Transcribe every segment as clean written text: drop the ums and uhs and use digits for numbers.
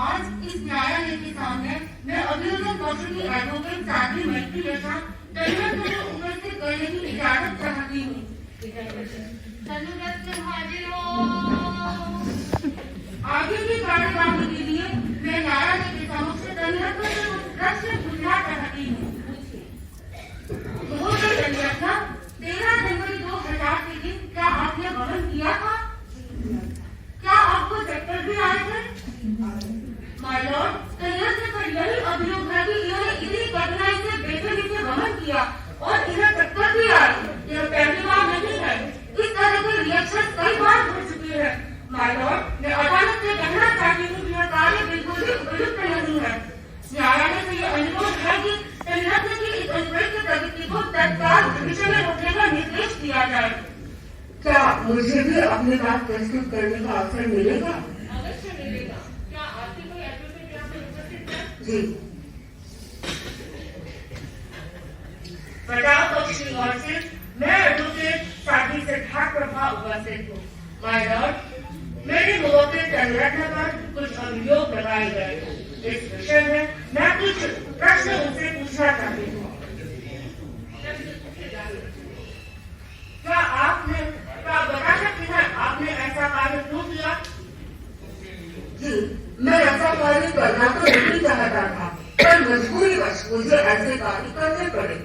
आज इस न्यायालय के सामने मैं अभियोजन पक्ष की एडवोकेट साध्वी मैत्री के साथ तनुरत्न को उपस्थित करने की इजाजत चाहती हूँ। तनुरत्न हाजिर हो। आगे की कार्यवाही के लिए मैं न्यायालय के समक्ष तनुरत्न से कुछ प्रश्न पूछना चाहती हूँ। महोदय तनुरत्न, 13 जनवरी 2000 के दिन क्या आपने गमन किया था? क्या आपको चक्कर भी आए थे? माय लॉर्ड, तनुरत्न पर यही अभियोग है कि इन्होंने इतनी कठिनाई से बेचैनी से गमन किया और इन्हें चक्कर भी आई। यह पहली बार नहीं है, इस तरह के रिएक्शन कई बार हो चुके हैं। माय लॉर्ड, मैं अदालत से कहना चाहती हूँ कि यह कार्य बिल्कुल भी उपयुक्त नहीं है। न्यायालय से यह अनुरोध है कि तनुरत्न की इस अनुचित प्रवृत्ति को तत्काल भविष्य में रोकने का निर्देश दिया जाए। क्या मुझे भी अपनी बात प्रस्तुत करने का अवसर मिलेगा? अवश्य मिलेगा। क्या आपकी कोई एडवोकेट यहाँ पे उपस्थित है? जी। प्रताप पक्ष की ओर से मैं एडवोकेट साध्वी सिद्धार्थ प्रभा उपस्थित हूँ। माय लॉर्ड, मेरे मुवक्किल तनुरत्न पर कुछ अभियोग लगाए गए हैं। इस विषय में मैं कुछ प्रश्न उनसे पूछना चाहती हूँ। क्या बता सकती हैं आपने ऐसा कार्य क्यों किया? जी, मैं ऐसा कार्य करना तो नहीं चाहता था, पर मजबूरीवश मुझे ऐसे कार्य करने पड़े।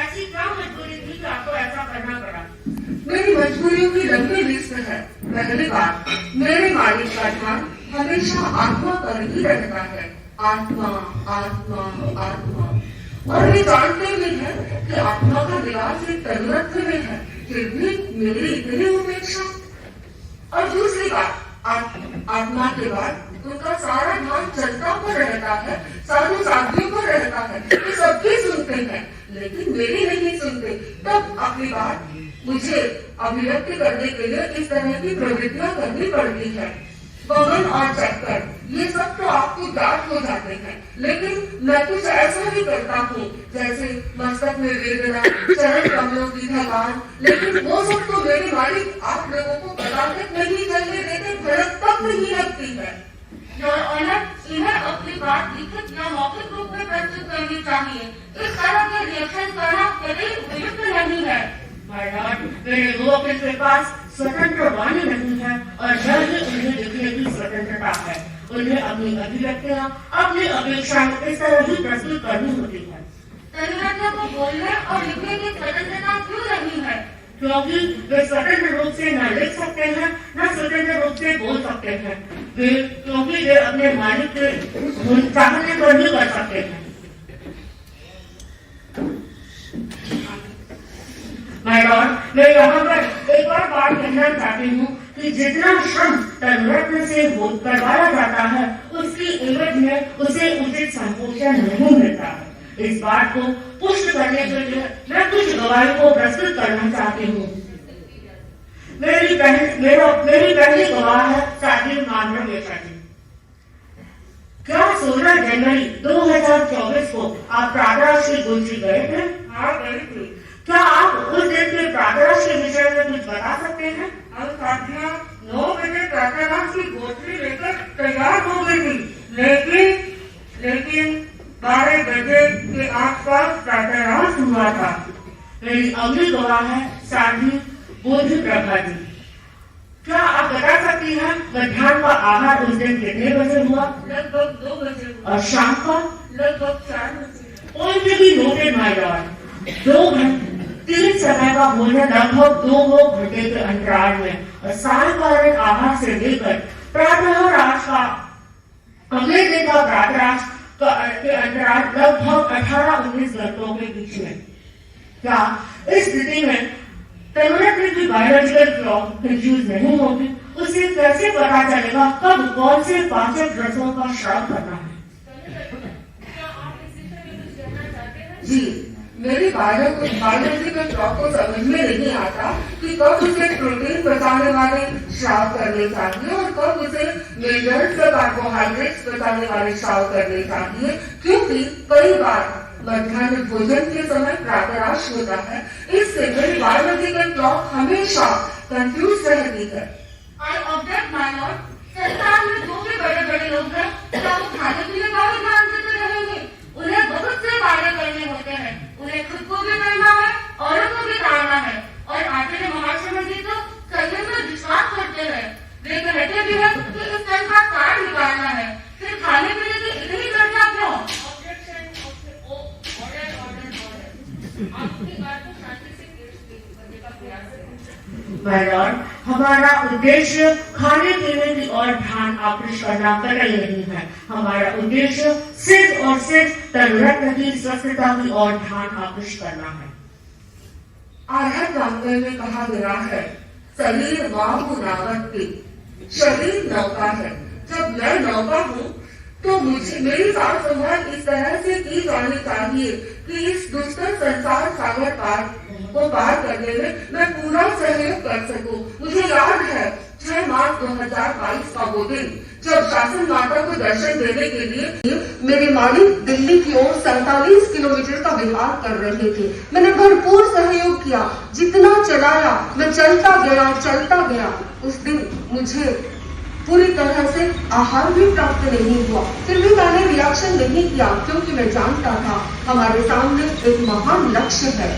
ऐसी क्या मजबूरी थी कि आपको ऐसा करना पड़ा? मेरी मजबूरियों की लंबी लिस्ट है। पहली बात, मेरे मालिक का ध्यान हमेशा आत्मा पर ही रहता है। आत्मा आत्मा आत्मा, और वे जानते भी हैं कि आत्मा का निवास एक तनुरत्न में है, फिर भी मेरी इतनी उपेक्षा। और दूसरी बात, आत्मा के बाद उनका सारा ध्यान जनता पर रहता है, साधु साध्वियों पर रहता है। वे सबकी सुनते हैं, लेकिन मेरी नहीं सुनते। तब अपनी बात मुझे अभिव्यक्त करने के लिए इस तरह की प्रवृत्तियां करनी पड़ती है। गमन और चक्कर, ये सब तो आपको ज्ञात हो जाते हैं, लेकिन मैं कुछ ऐसा ही करता हूँ जैसे मस्तक में वेदना, चरण कमलों की थकान, लेकिन वो सब तो मेरे मालिक आप लोगों को पता तक नहीं चलने देते, भड़क तक नहीं लगती है। योर ऑनर, इन्हें अपनी बात लिखित या मौखिक रूप में प्रस्तुत करनी चाहिए। इस तरह के रिएक्शन करना कभी उपयुक्त नहीं है। माय लॉर्ड, मेरे मुवक्किल के पास स्वतंत्र वाणी नहीं है और न ही उन्हें लिखने की स्वतंत्रता है। उन्हें अपनी अभिव्यक्तियाँ, अपनी अपेक्षाएं इस तरह ही प्रस्तुत करनी होती है। तनुरत्न को बोलने और लिखने की स्वतंत्रता क्यों नहीं है? क्योंकि वे स्वतंत्र रूप से न लिख सकते हैं, न स्वतंत्र रूप से बोल सकते हैं। क्योंकि वे अपने मालिक के चाहने पर ही कर सकते हैं। माय लॉर्ड, मैं यहाँ पर एक और बात कहना चाहती हूँ कि जितना श्रम तनुरत्न से करवाया जाता है, उसकी एवज में उसे उचित संपोषण नहीं मिलता है। इस बात को पुष्ट करने के लिए मैं कुछ गवाही को प्रस्तुत करना चाहती हूँ। मेरी पहली गवाह है साध्वी माधवेशा जी। क्या 16 जनवरी 2024 को आप प्रातराश की गोष्ठी गए थे? हाँ, गई थी। क्या आप उस दिन के प्रातराश के विषय में कुछ बता सकते हैं? हम साथियों 9 बजे प्रातराश की गोष्ठी लेकर तैयार हो गई थी, लेकिन 12 बजे के आसपास प्रातराश हुआ था। मेरी अगली गवाह है साध्वी बोधि प्रभा जी। क्या आप बता सकती हैं मध्याह्न का आहार उस दिन कितने बजे हुआ? लगभग 2 बजे। और शाम का? लगभग 4 बजे। Only be noted, my lord, 2 घंटे 3 समय का भोजन लगभग 2 घंटे के अंतराल में और सायंकालीन आहार से लेकर प्रातःराश का अगले दिन का प्रातःराश के अंतराल लगभग 18-19 घंटों के बीच में। क्या इस स्थिति में तनुरत्न की बायोलॉजिकल क्लॉक कंफ्यूज नहीं होगी? उसे कैसे पता चलेगा कब कौन से पाचक रसों का श्राव करना है? जी, मेरी बायोलॉजिकल क्लॉक को समझ में नहीं आता कि कब उसे प्रोटीन पचाने वाले श्राव करने चाहिए और कब उसे मिनरल्स या कार्बोहाइड्रेट्स पचाने वाले श्राव करने चाहिए, क्योंकि कई बार मध्याह्न भोजन के समय प्रातराश होता है। इससे मेरी बायोलॉजिकल क्लॉक हमेशा कंफ्यूज रहती है। I object, my lord. संसार में जो भी बड़े बड़े लोग हैं, सब उद्देश्य खाने पीने की ओर ध्यान आकृष्ट करना कतई नहीं है। हमारा उद्देश्य सिर्फ और सिर्फ तनुरत्न की स्वस्थता की ओर ध्यान आकृष्ट करना है। आधार वाक्य में कहा गया है, शरीर वाहु नावत्ति, शरीर नौका है। जब मैं नौका हूँ तो मुझे मेरी सार संभाल इस तरह से की जानी चाहिए कि इस दुष्कर संसार सागर को पार करने में मैं पूरा सहयोग कर सकूं। मुझे याद है 6 मार्च 2022 का वो दिन, जब शासन माता को दर्शन देने के लिए मेरे मालिक दिल्ली की ओर 47 किलोमीटर का विहार कर रहे थे। मैंने भरपूर सहयोग किया, जितना चलाया मैं चलता गया। उस दिन मुझे पूरी तरह से आहार भी प्राप्त नहीं हुआ, फिर भी मैंने रिएक्शन नहीं किया, क्योंकि मैं जानता था हमारे सामने एक महान लक्ष्य है।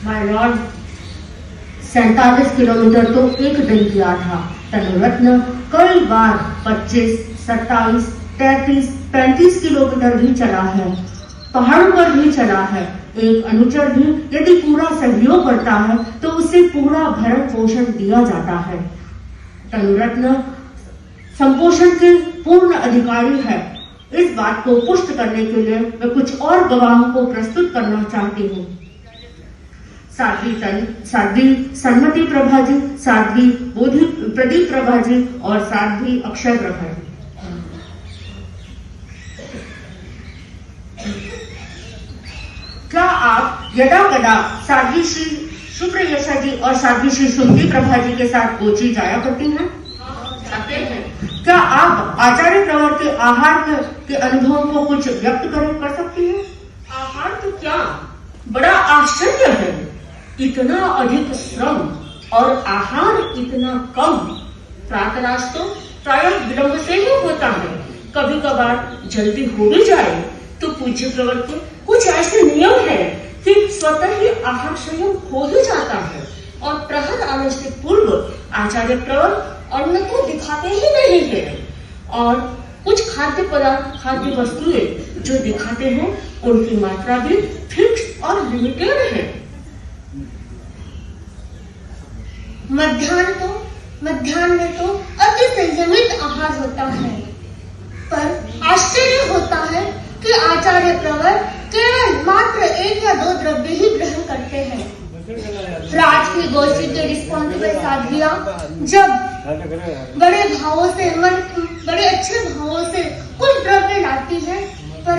माय लॉर्ड, 47 किलोमीटर तो एक दिन किया था। तनुरत्न कई बार 25, 27, 33, 35 किलोमीटर भी चला है, पहाड़ों पर भी चला है। एक अनुचर भी यदि पूरा सहयोग करता है तो उसे पूरा भरण पोषण दिया जाता है। तनुरत्न संपोषण के पूर्ण अधिकारी है। इस बात को पुष्ट करने के लिए मैं कुछ और गवाहों को प्रस्तुत करना चाहती हूँ। साध्वी सन्मति प्रभा जी, साध्वी बोधि प्रदीप प्रभा जी और साध्वी अक्षय प्रभा जी। क्या आप यदा कदा साध्वी श्री शुक्र जी और साध्वी श्री सुंदरी प्रभा जी के साथ कोची जाया करती हैं? जाते हैं। क्या आप आचार्य प्रवर के आहार के अनुभव को कुछ व्यक्त कर सकती हैं? आहार तो क्या, बड़ा आश्चर्य है, इतना अधिक श्रम और आहार इतना कम। प्रातराश तो प्रायः विलंब से ही होता है, कभी कभार जल्दी हो भी जाए तो पूज्य प्रवर के कुछ ऐसे नियम है कि स्वतः ही आहार संयम हो ही जाता है, और प्रहर आने से पूर्व आचार्य प्रवर अन्न को दिखाते ही नहीं है, और कुछ खाद्य पदार्थ, खाद्य वस्तुएं जो दिखाते हैं उनकी मात्रा भी फिक्स और लिमिटेड है। मध्याह्न में तो अति संयमित आहार होता है, पर आश्चर्य होता है कि आचार्य प्रवर केवल मात्र 1 या 2 द्रव्य ही ग्रहण करते हैं। राज की गोष्ठी के रिस्पॉन्सिबल साध्वियां जब बड़े अच्छे भावों से कुछ द्रव्य लाती है, पर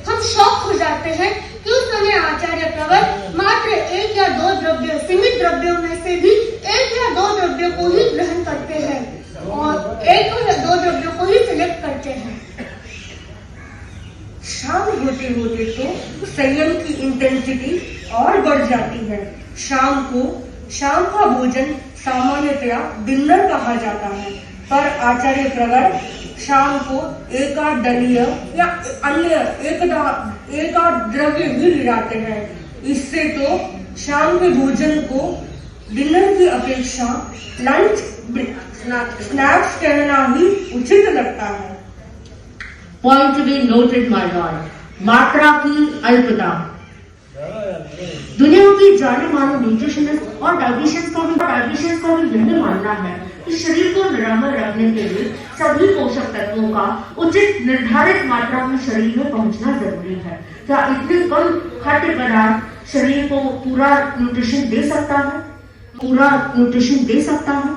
हम शौक हो जाते हैं कि उस समय आचार्य प्रवर मात्र 1 या 2 द्रव्य, सीमित द्रव्यों में से भी 1 या 2 द्रव्यों को ही ग्रहण करते हैं और 1 या 2 द्रव्यों को ही सिलेक्ट करते हैं। शाम होते होते तो संयम की इंटेंसिटी और बढ़ जाती है। शाम का भोजन सामान्यतया डिनर कहा जाता है, पर आचार्य प्रवर शाम को एकाध दलीय या अन्य एकाध द्रव्य भी मिलाते हैं। इससे तो शाम के भोजन को डिनर की अपेक्षा लंच स्नैक्स कहना ही उचित लगता है। Point to be noted my Lord, मात्रा की अल्पता। दुनिया की जाने माने न्यूट्रिशनिस्ट और डाइटिशियंस का भी यही मानना है कि शरीर को निरामय रखने के लिए सभी पोषक तत्वों का उचित निर्धारित मात्रा में शरीर में पहुंचना जरूरी है। क्या इतने कम खाद्य पदार्थ शरीर को पूरा न्यूट्रिशन दे सकता है?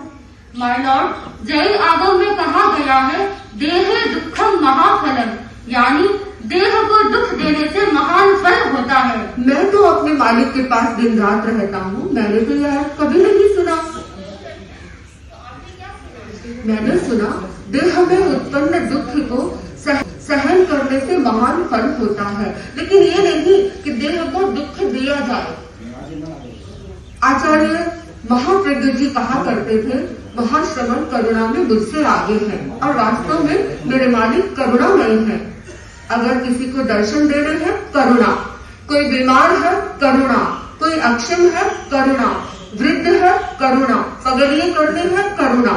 माय लॉर्ड, जैन आगम में कहा गया है, देहे दुखम महाफलम, यानी देह को दुख देने से महान फल होता है। मैं तो अपने मालिक के पास दिन रात रहता हूँ, मैंने तो यह कभी नहीं सुना। मैंने सुना देह में उत्पन्न दुख को सहन करने से महान फल होता है, लेकिन ये नहीं कि देह को दुख दिया जाए। आचार्य महाप्रज्ञ जी कहा करते थे, महाश्रवण करुणा में मुझसे आगे है, और वास्तव में मेरे मालिक करुणामय है। अगर किसी को दर्शन दे रहे हैं, करुणा, कोई बीमार है, करुणा, कोई अक्षम है, करुणा, वृद्ध है, करुणा, पगड़िए करते हैं, करुणा।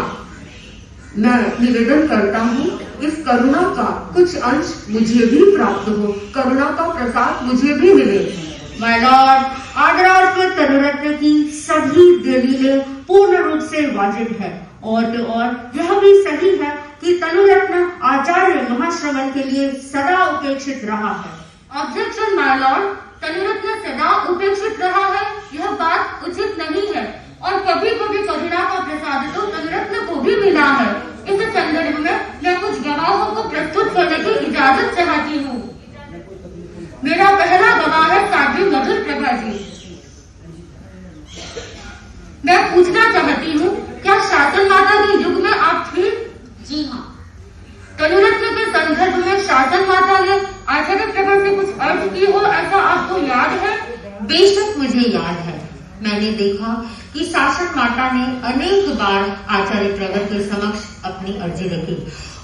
मैं निवेदन करता हूँ, इस करुणा का कुछ अंश मुझे भी प्राप्त हो, करुणा का प्रसाद मुझे भी मिले। माय लॉर्ड, आदराज के तनुरत्न की सभी दलीलें पूर्ण रूप से वाजिब है। और तो और यह भी सही है कि तनुरत्न आचार्य महाश्रवण के लिए सदा उपेक्षित रहा है। ऑब्जेक्शन माय लॉर्ड, तनुरत्न सदा उपेक्षित रहा है, यह बात उचित नहीं है और कभी कभी कबीरा का प्रसाद तो तनुरत्न को भी मिला है। इस संदर्भ में मैं कुछ गवाहों को प्रस्तुत करने की इजाजत चाहती हूँ। मेरा पहला गवाह है साध्वी मधुर प्रभा जी। मैं पूछना चाहती हूँ, क्या शासन माता के युग में आप थी? जी हाँ। तनुरत्न के संदर्भ में शासन माता ने आचार्य प्रभा से कुछ अर्ज की हो, ऐसा आपको याद है? बेशक मुझे याद है। मैंने देखा कि शासन माता ने अनेक बार आचार्य प्रवर के समक्ष अपनी अर्जी रखी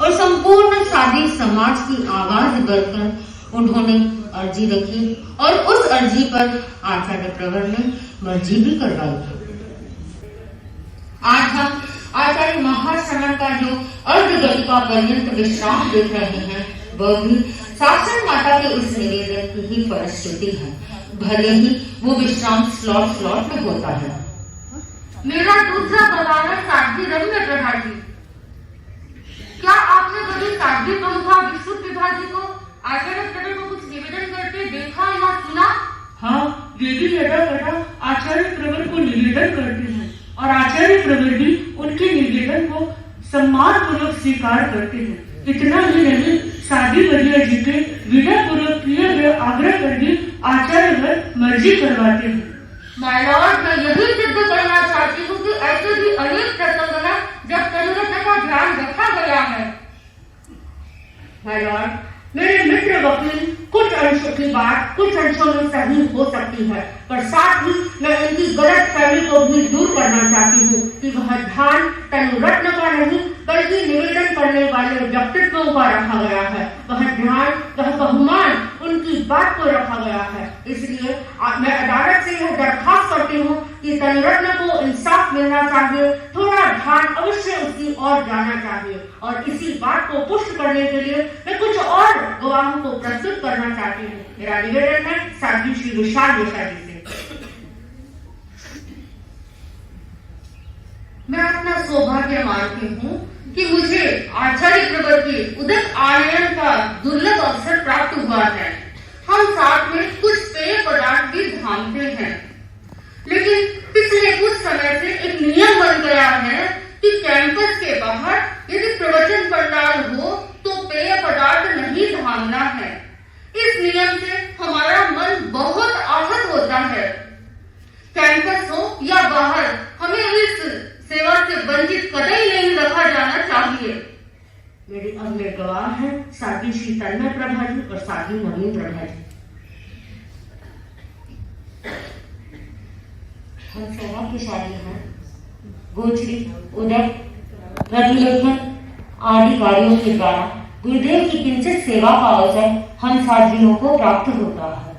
और संपूर्ण साधी समाज की आवाज बढ़कर उन्होंने अर्जी रखी और उस अर्जी पर आचार्य प्रवर ने मर्जी भी करवाई। आज हम आचार्य महाश्रवण का जो अर्धगति का पर्यंत विश्राम देख रहे हैं, वह भी शासन माता के इस निवेदन की ही फलश्रुति है, भले ही वो विश्राम स्लॉट में होता है। मेरा दूसरा गवाह है साध्वी रम्य प्रभा जी। क्या आपने कभी साध्वी प्रमुखा विष्णु प्रभा जी को आचार्य प्रवर को कुछ निवेदन करते देखा या सुना? हाँ, वे भी यदा आचार्य प्रवर को निवेदन करते हैं और आचार्य प्रवर भी उनके निवेदन को सम्मान पूर्वक स्वीकार करते हैं। इतना ही नहीं, साध्वी वरिया जी के विदा पूर्वक किए हुए आग्रह पर भी आचार्य मर्जी करवाते हैं। माय लॉर्ड, मैं यही सिद्ध करना चाहती हूँ कि ऐसे भी अनेक प्रसंग हैं जब तनुरत्न का ध्यान रखा गया है। माय लॉर्ड, मेरे मित्र वकील कुछ अंशों की बात कुछ अंशों में सही हो सकती है, पर साथ ही मैं इनकी गलत फहमी को भी दूर करना चाहती हूँ कि वह ध्यान तनुरत्न का नहीं बल्कि निवेदन करने वाले व्यक्तित्वों का रखा गया है। वह ध्यान, वह बहुमान उनकी बात को रखा गया है। इसलिए मैं अदालत से यह दरखास्त करती हूँ कि तनुरत्न को इंसाफ मिलना चाहिए, थोड़ा ध्यान अवश्य उसकी ओर जाना चाहिए। और इसी बात को पुष्ट करने के लिए मैं कुछ और गवाहों को प्रस्तुत करना चाहती हूँ। मेरा निवेदन है साध्वी श्री विशाल देशा जी से। मैं अपना सौभाग्य मानती हूँ कि मुझे आचार्य प्रवर के उदक आनयन का दुर्लभ अवसर प्राप्त हुआ है। हम साथ में कुछ पेय पदार्थ भी थामते हैं, लेकिन पिछले कुछ समय से एक नियम बन गया है कि कैंपस के बाहर यदि प्रवचन पंडाल हो तो पेय पदार्थ नहीं थामना है। इस नियम से हमारा मन बहुत आहत होता है। कैंपस हो या बाहर, हमें इस सेवा से वंचित कतई नहीं रखा जाना चाहिए। मेरे अगले गवाह हैं साध्वी श्री तन्मय प्रभा जी और साध्वी नवीन प्रभा जी। हम सौभाग्यशाली हैं। गोचरी, उदक, प्रतिलेखन आदि कार्यों के द्वारा गुरुदेव की किंचित सेवा का अवसर हम साध्वियों को प्राप्त होता है,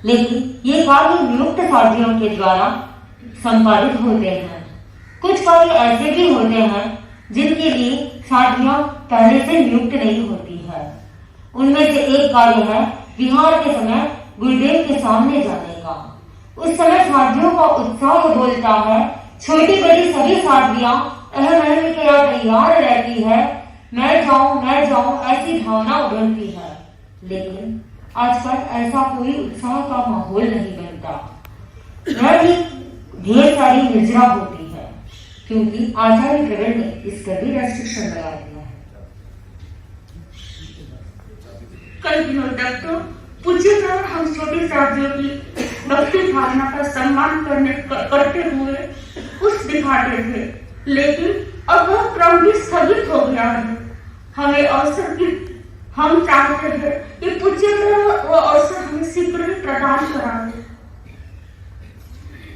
लेकिन ये कार्य नियुक्त साध्वियों के द्वारा संपादित होते हैं। कुछ कार्य ऐसे भी होते हैं जिनके लिए साध्वियां पहले से नियुक्त नहीं होती है। उनमें से एक कार्य है विहार के समय गुरुदेव के सामने जाने का। उस समय साध्वियों का उत्साह बोलता है, छोटी बड़ी सभी साध्वियां अहम के यहाँ तैयार रहती है, मैं जाऊं ऐसी भावना उभरती है। लेकिन आजकल ऐसा कोई उत्साह का माहौल नहीं बनता। वह भी ढेर सारी निर्जरा होती है, क्योंकि आचार्य प्रवर ने इस पर भी रेस्ट्रिक्शन लगा दिया है। कई दिनों तक तो पूज्य प्रवर हम छोटी साथियों की भक्ति भावना का सम्मान करते हुए कुछ दिखाते थे, लेकिन अब वह क्रम भी स्थगित हो गया है। हमें अवसर की हम चाहते हैं कि पूज्य प्रवर वो अवसर हमें शीघ्र ही प्रदान करा दे।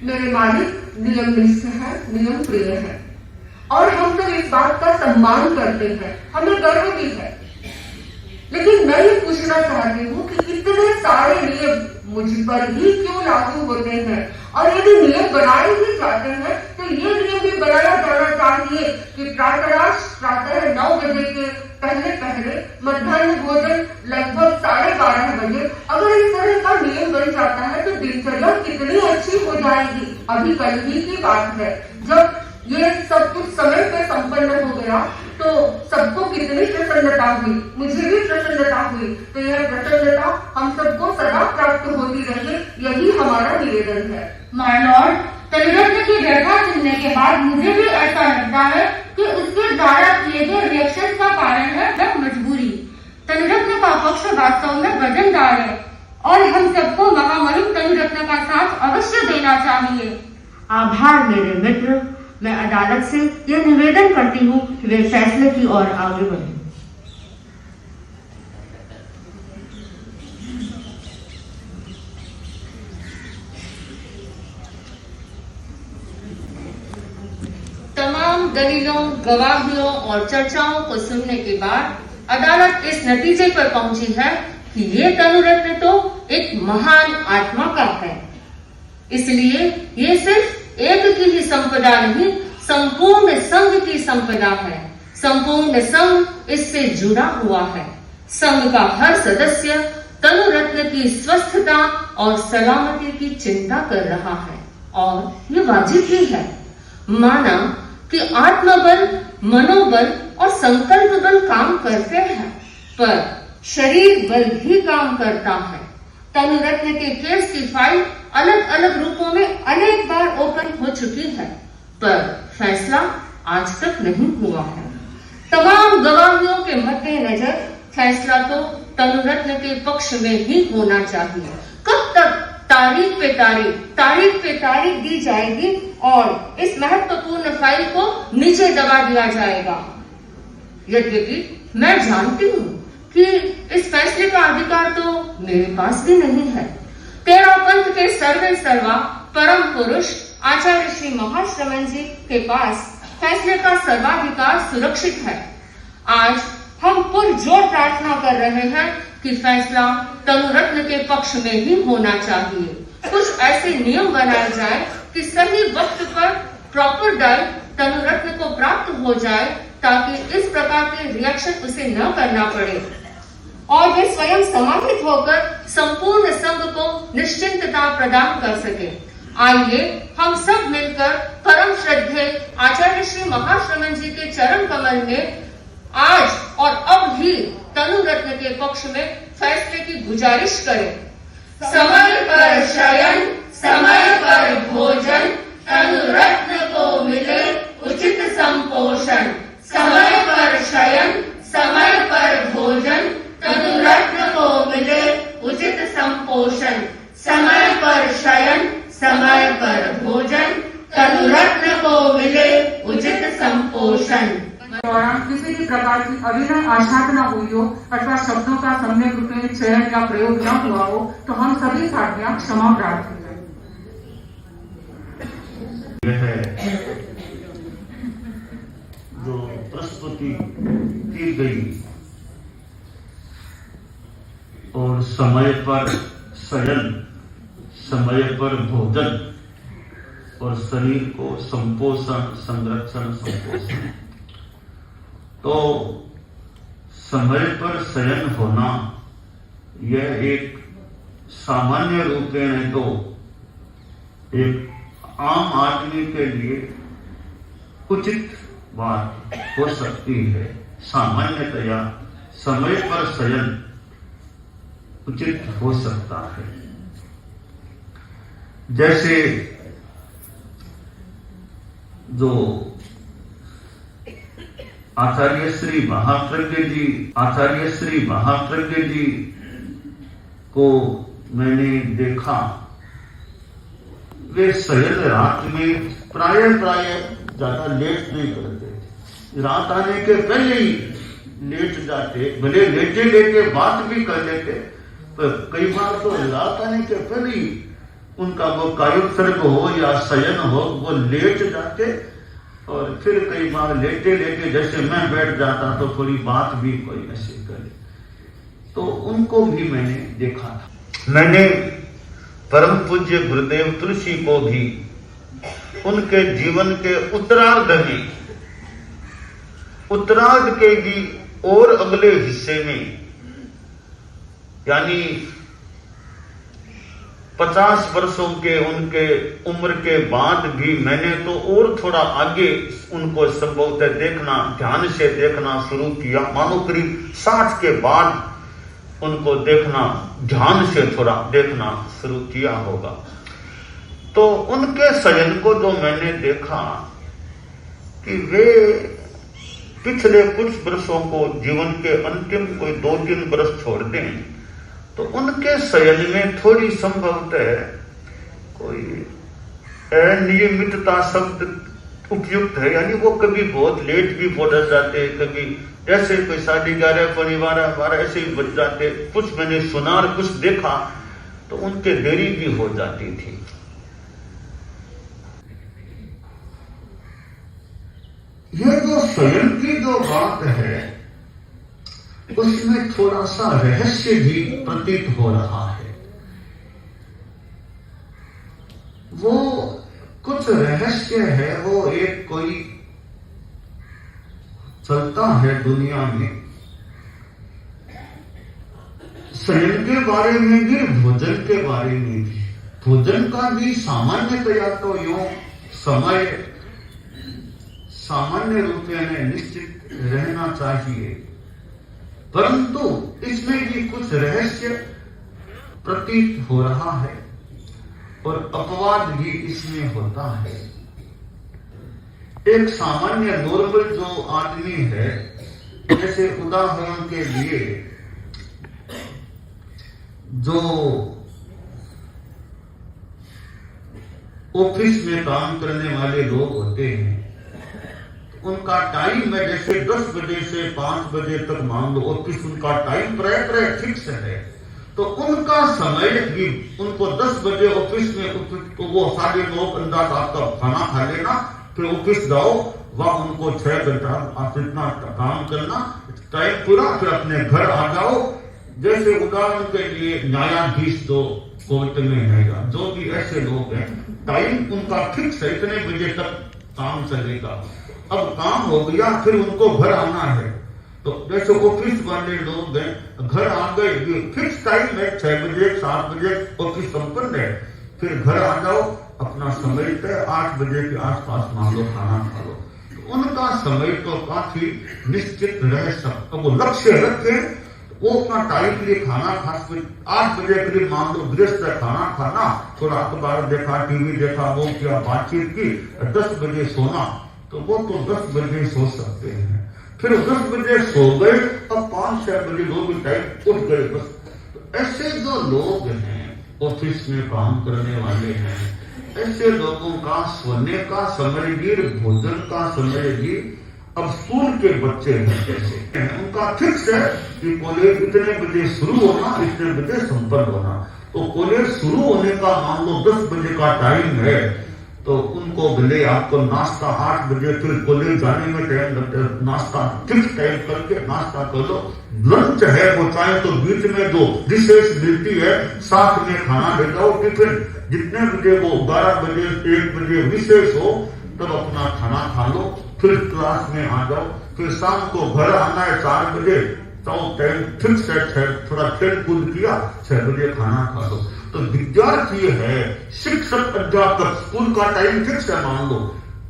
मेरे मालिक नियम निष्ठ है, नियम प्रिय है और हम तो इस बात का सम्मान करते हैं, हमें गर्व भी है। लेकिन मैं ये पूछना चाहती हूँ कि इतने सारे नियम मुझ पर ही क्यों लागू होते हैं, और यदि नियम बनाए भी जाते हैं तो ये नियम भी बनाया जाना चाहिए कि प्रातः 9 बजे के पहले मध्याह्न भोजन लगभग 12:30 बजे। अगर इस तरह का नियम बन जाता है तो दिनचर्या कितनी अच्छी हो जाएगी। अभी कल ही की बात है। जब ये सब कुछ समय पे संपन्न हो गया तो सबको कितनी प्रसन्नता हुई, मुझे भी प्रसन्नता हुई। तो यह प्रसन्नता हम सबको सदा प्राप्त होती रहे, यही हमारा निवेदन है। माय लॉर्ड, तनुरत्न की व्यथा सुनने के बाद मुझे भी ऐसा लगता है कि उसके द्वारा किए गए रिएक्शन का कारण है वह मजबूरी। तनुरत्न का पक्ष वास्तव में वजनदार है और हम सबको महामहिम तनुरत्न का साथ अवश्य देना चाहिए। आभार मेरे मित्र, मैं अदालत से यह निवेदन करती हूँ कि वे फैसले की ओर आगे बढ़ें। तमाम दलीलों, गवाहियों और चर्चाओं को सुनने के बाद अदालत इस नतीजे पर पहुंची है कि ये तनुरत्न तो एक महान आत्मा का है, इसलिए ये सिर्फ एक की ही संपदा नहीं, संपूर्ण संघ की संपदा है। संपूर्ण संघ इससे जुड़ा हुआ है। संघ का हर सदस्य तनुरत्न की स्वस्थता और सलामती की चिंता कर रहा है और ये वाजिब भी है। माना कि आत्मबल, मनोबल और संकल्प बल काम करते हैं, पर शरीर बल भी काम करता है। तनुरत्न के केस की फाइल अलग अलग रूपों में अनेक बार ओपन हो चुकी है, पर फैसला आज तक नहीं हुआ है। तमाम गवाहियों के मद्देनजर फैसला तो तनुरत्न के पक्ष में ही होना चाहिए। कब तक तारीख पे तारीख दी जाएगी और इस महत्वपूर्ण फाइल को नीचे दबा दिया जाएगा। यद्यपि मैं जानती हूँ कि इस फैसले का अधिकार तो मेरे पास भी नहीं है। तेरह पंथ के सर्वे सर्वा परम पुरुष आचार्य श्री महाश्रमण जी के पास फैसले का सर्वाधिकार सुरक्षित है। आज हम पुरजोर प्रार्थना कर रहे हैं कि फैसला तनुरत्न के पक्ष में ही होना चाहिए। कुछ ऐसे नियम बनाए जाए कि सही वक्त पर प्रॉपर डाइट तनुरत्न को प्राप्त हो जाए, ताकि इस प्रकार के रिएक्शन उसे न करना पड़े और वे स्वयं समाहित होकर संपूर्ण संघ को निश्चिंतता प्रदान कर सके। आइए हम सब मिलकर परम श्रद्धेय आचार्य श्री महाश्रमण जी के चरण कमल में आज और अब ही तनुरत्न के पक्ष में फैसले की गुजारिश करें। समय पर शयन, समय पर भोजन, तनुरत्न को मिले उचित संपोषण। समय पर शयन, समय पर भोजन, तनुरत्न को मिले उचित संपोषण। समय पर शयन, समय पर भोजन, तनुरत्न को मिले उचित संपोषण। दौरान किसी भी प्रकार की अभिनय आच्छादना हुई हो अथवा शब्दों का सम्यक रूप में चयन या प्रयोग न हुआ हो तो हम सभी साथियां क्षमा प्रार्थी हैं। यह जो प्रस्तुति की गई और समय पर शयन, समय पर भोजन और शरीर को संपोषण, संरक्षण, संपोषण, तो समय पर शयन होना यह एक सामान्य रूपेण तो एक आम आदमी के लिए उचित बात हो सकती है। सामान्यतया समय पर शयन उचित हो सकता है। जैसे जो आचार्य श्री महाप्रज्ञ जी को मैंने देखा, वे शयन रात में प्राय ज्यादा लेट नहीं करते। रात आने के पहले ही लेट जाते, भले लेटे लेटे बात भी कर लेते, पर कई बार तो रात आने के पहले ही उनका वो कायोत्सर्ग हो या शयन हो, वो लेट जाते और फिर कई बार लेटे लेटे जैसे मैं बैठ जाता तो थोड़ी बात भी कोई ऐसे करे, तो उनको भी मैंने देखा था। मैंने परम पूज्य गुरुदेव तुलसी को भी उनके जीवन के उत्तरार्ध के भी और अगले हिस्से में, यानी 50 वर्षों के उनके उम्र के बाद भी मैंने तो और थोड़ा आगे उनको संभवतः देखना, ध्यान से देखना शुरू किया। मानो करीब 60 के बाद उनको देखना, ध्यान से थोड़ा देखना शुरू किया होगा। तो उनके शयन को जो मैंने देखा कि वे पिछले कुछ वर्षों को, जीवन के अंतिम कोई 2-3 वर्ष छोड़ दें, तो उनके शयन में थोड़ी संभवतः कोई अनियमितता शब्द उपयुक्त है, यानी वो कभी बहुत लेट भी पहुंच जाते, कभी ऐसे कोई 11:30 पौने 12 ऐसे ही बच जाते। कुछ मैंने सुना और कुछ देखा तो उनके देरी भी हो जाती थी। ये जो शयन की जो बात है उसमें थोड़ा सा रहस्य भी प्रतीत हो रहा है। वो कुछ रहस्य है, वो एक कोई चलता है दुनिया में। शयन के बारे में भी, भोजन के बारे में भी। भोजन का भी सामान्यतया तो यूं समय सामान्य रूप में निश्चित रहना चाहिए, परंतु इसमें भी कुछ रहस्य प्रतीत हो रहा है और अपवाद भी इसमें होता है। एक सामान्य नॉर्मल जो आदमी है, जैसे उदाहरण के लिए जो ऑफिस में काम करने वाले लोग होते हैं, उनका टाइम है जैसे 10 बजे से 5 बजे तक मान लो ऑफिस, उनका टाइम प्राय फिक्स है। तो उनका समय भी, उनको 10 बजे ऑफिस में तो वो 9:30 अंदाज आपका खाना खा लेना, फिर ऑफिस जाओ, वहां उनको 6 घंटा आप इतना काम करना, टाइम पूरा, फिर अपने घर आ जाओ। जैसे उदाहरण के लिए न्यायाधीश जो कोर्ट में है, जो भी ऐसे लोग हैं, टाइम उनका फिक्स है, इतने बजे तक काम चलेगा। अब काम हो गया, फिर उनको घर आना है। तो जैसे ऑफिस वाले लोग हैं, घर आ गए, फिक्स टाइम है 6 बजे 7 बजे ऑफिस संपन्न है, फिर घर आ जाओ, अपना समय तय 8 बजे के आसपास मान लो खाना खा लो। तो उनका समय तो काफी निश्चित रह सकता। वो लक्ष्य रखे, वो अपना टाइम के लिए खाना खा, 8 बजे करीब मान लो गृहस्थ खाना खाना, थोड़ा अखबार देखा, टीवी देखा, वो क्या बातचीत की, 10 बजे सोना, तो वो तो 10 बजे सो सकते हैं। फिर 10 बजे सो गए, अब 5-6 बजे लोग टाइम उठ गए बस। तो ऐसे जो लोग हैं, ऑफिस में काम करने वाले हैं, ऐसे लोगों का सोने का समय भी, भोजन का समय भी, अब स्कूल के बच्चे हैं जैसे, उनका फिक्स है कि कॉलेज इतने बजे शुरू होना, इतने बजे संपन्न होना। तो कॉलेज शुरू होने का मान लो 10 बजे का टाइम है, तो उनको भले आपको नाश्ता 8 बजे, फिर कॉलेज जाने में टाइम लगता है, नाश्ता फिक्स टाइम करके नाश्ता कर लो। लंच है वो चाहे तो बीच में जो विशेष मिलती है साथ में खाना ले जाओ, टिफिन जितने बजे वो 12 बजे 1 बजे विशेष हो तब अपना खाना खा लो, फिर क्लास में आ जाओ। फिर शाम को घर आना है 4 बजे, तो टाइम फिक्स है, थोड़ा खेल कूद किया, 6 बजे खाना खा लो। तो विद्यार्थी है, शिक्षक, अध्यापक, स्कूल का टाइम फिक्स है, मान लो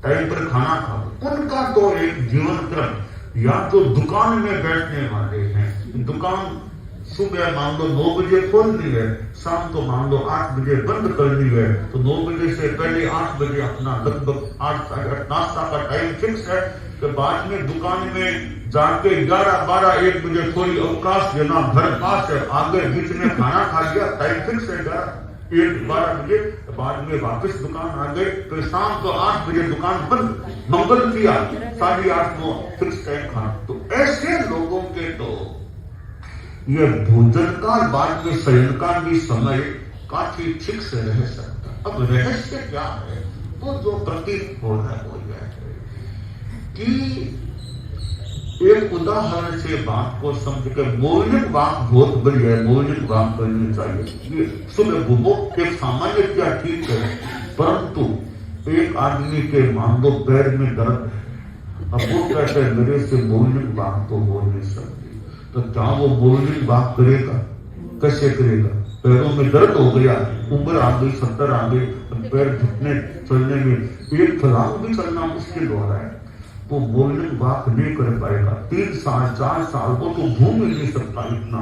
टाइम पर खाना खा लो। उनका तो एक जीवन क्रम, या तो दुकान में बैठने वाले हैं, दुकान सुबह मान लो 9 बजे खोलनी है, शाम को मान लो 8 बजे बंद करनी है, तो 9 बजे से पहले 8 बजे अपना लगभग 8 साढ़े 8 नाश्ता का टाइम फिक्स है। तो बाद में दुकान में जाके 11, 12, 1 बजे थोड़ी अवकाश देना, घर पास है, आगे बीच में खाना खा लिया, टाइम फिक्स है 1, 12 बजे, बाद में वापस दुकान आ गए, फिर शाम को 8 बजे दुकान बंद, मंगल किया, 8:30 9 फिक्स टाइम खाना। तो ऐसे लोगों के तो ये भोजन का, बाद में शयन का भी समय काफी ठीक से रह सकता। अब रहस्य क्या है, वो जो प्रतीत हो रहा है वो यह है कि एक उदाहरण से बात को समझ के, मौलिक बात बहुत बढ़िया है, मौलिक बात करनी चाहिए। ये सुबह घूमो, एक सामान्य क्या ठीक है, परंतु एक आदमी के मान लो पैर में दर्द है, अब वो कहते हैं मेरे से मौलिक बात तो हो नहीं सकती, तो क्या वो मौलिक बात करेगा? कैसे करेगा? पैरों में दर्द हो गया, उम्र आ गई, 70 आ गई, पैर घुटने चलने में एक फलांग भी चलना मुश्किल हो रहा है, वो मॉर्निंग वॉक नहीं कर पाएगा। 3 साल 4 साल वो तो घूम ही नहीं सकता इतना,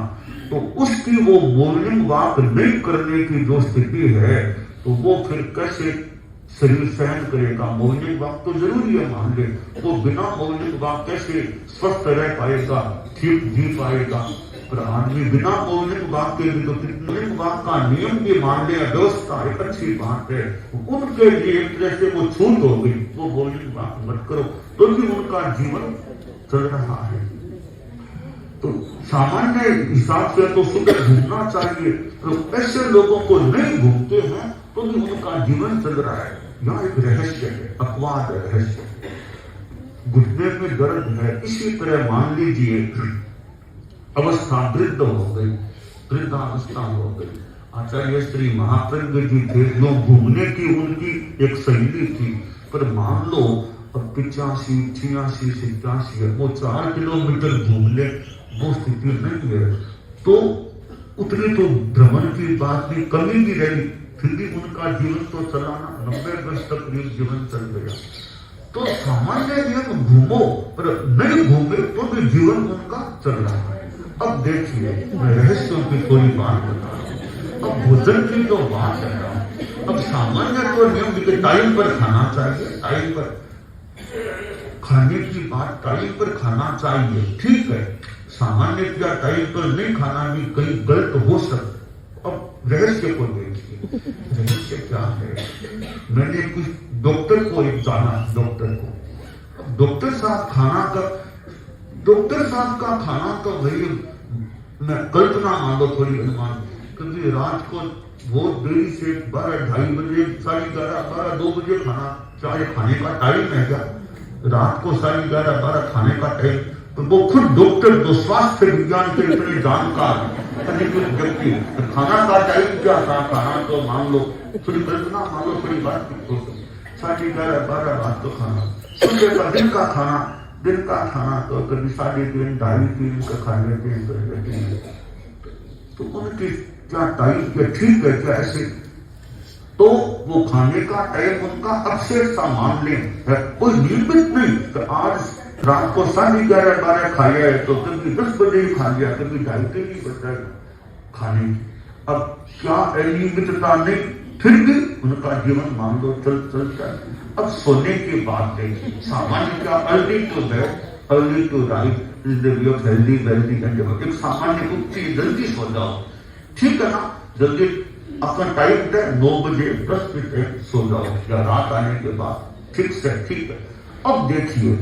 तो उसकी वो मॉर्निंग वॉक नहीं करने की जो स्थिति है, तो वो फिर कैसे शरीर सहन करेगा। मॉर्निंग वॉक तो जरूरी है, मान ले, वो बिना मॉर्निंग वॉक कैसे स्वस्थ रह पाएगा, ठीक जी पाएगा। पर आदमी बिना मॉर्निंग वॉक के भी तो मॉर्निंग वॉक का नियम भी मान ले, व्यवस्था एक अच्छी बात है, उनके लिए एक तरह से वो छूट हो गई, वो मॉर्निंग वॉक मत करो, तो भी उनका जीवन चल रहा है। तो सामान्य हिसाब से तो सुबह घूमना चाहिए, तो ऐसे लोगों को नहीं घूमते हैं तो भी उनका जीवन चल रहा है। यहाँ एक रहस्य है, अपवाद रहस्य, घुटने में दर्द है। इसी तरह मान लीजिए अवस्था वृद्ध हो गई, वृद्धावस्था हो गई। आचार्य श्री महाप्रज्ञ जी थे, जो घूमने की उनकी एक शैली थी, पर मान लो अब 85, 86, 87 है, वो 4 किलोमीटर घूम ले, वो स्थिति नहीं है, तो उतनी तो भ्रमण की बात भी कमी भी रही, फिर भी उनका जीवन तो चलाना 90 वर्ष तक जीवन चल गया। तो सामान्य नियम घूमो, पर नहीं घूमे तो भी जीवन उनका चल रहा है। अब देखिए, मैं रहस्यों की थोड़ी बात बता रहा हूँ। अब भोजन की तो बात कर रहा हूँ। अब सामान्य तो नियम के टाइम पर खाना चाहिए, टाइम पर खाने की बात, टाइम पर खाना चाहिए, ठीक है। सामान्य क्या टाइम पर नहीं खाना भी कहीं गलत हो सकता। अब रहस्य को देखिए, रहस्य क्या है। मैंने कुछ डॉक्टर को एक जाना, डॉक्टर साहब खाना का, डॉक्टर साहब का खाना तो भाई मैं कल्पना मान लो थोड़ी अनुमान, क्योंकि रात को बहुत देरी से 12, 2:30 बजे, 11:30, 12, 2 बजे खाना चाहे खाने का टाइम है क्या? रात को 11:30, 12 खाने का टाइम, तो वो खुद डॉक्टर तो स्वास्थ्य विज्ञान के इतने जानकार अधिकृत व्यक्ति, खाना का टाइम क्या था? खाना तो मान लो थोड़ी कल्पना मान लो, थोड़ी बात 11:30, 12 रात को खाना, सुबह का दिन का खाना तो कभी 3:30, 2:30 का खा लेते हैं। तो उनकी क्या टाइम क्या ठीक है क्या ऐसे? तो वो खाने का टाइम उनका अक्सर सा मान ले है, कोई नियमित नहीं। तो आज रात को 11:30, 12 खाया है, तो कभी 10 बजे ही खा लिया, कभी 2:30 ही बचा खाने की। अब क्या अनियमितता नहीं, फिर भी उनका जीवन मान लो चलता है। अब सोने की बात देखिए, सामान्य क्या, early to bed, early to right is the way of healthy wealthy and एक सामान्य उच्च, जल्दी सो जाओ, ठीक है ना, जल्दी अपना टाइम है 9 बजे 10 बजे सो जाओ, या रात आने के बाद, ठीक है, ठीक है। अब देखिए,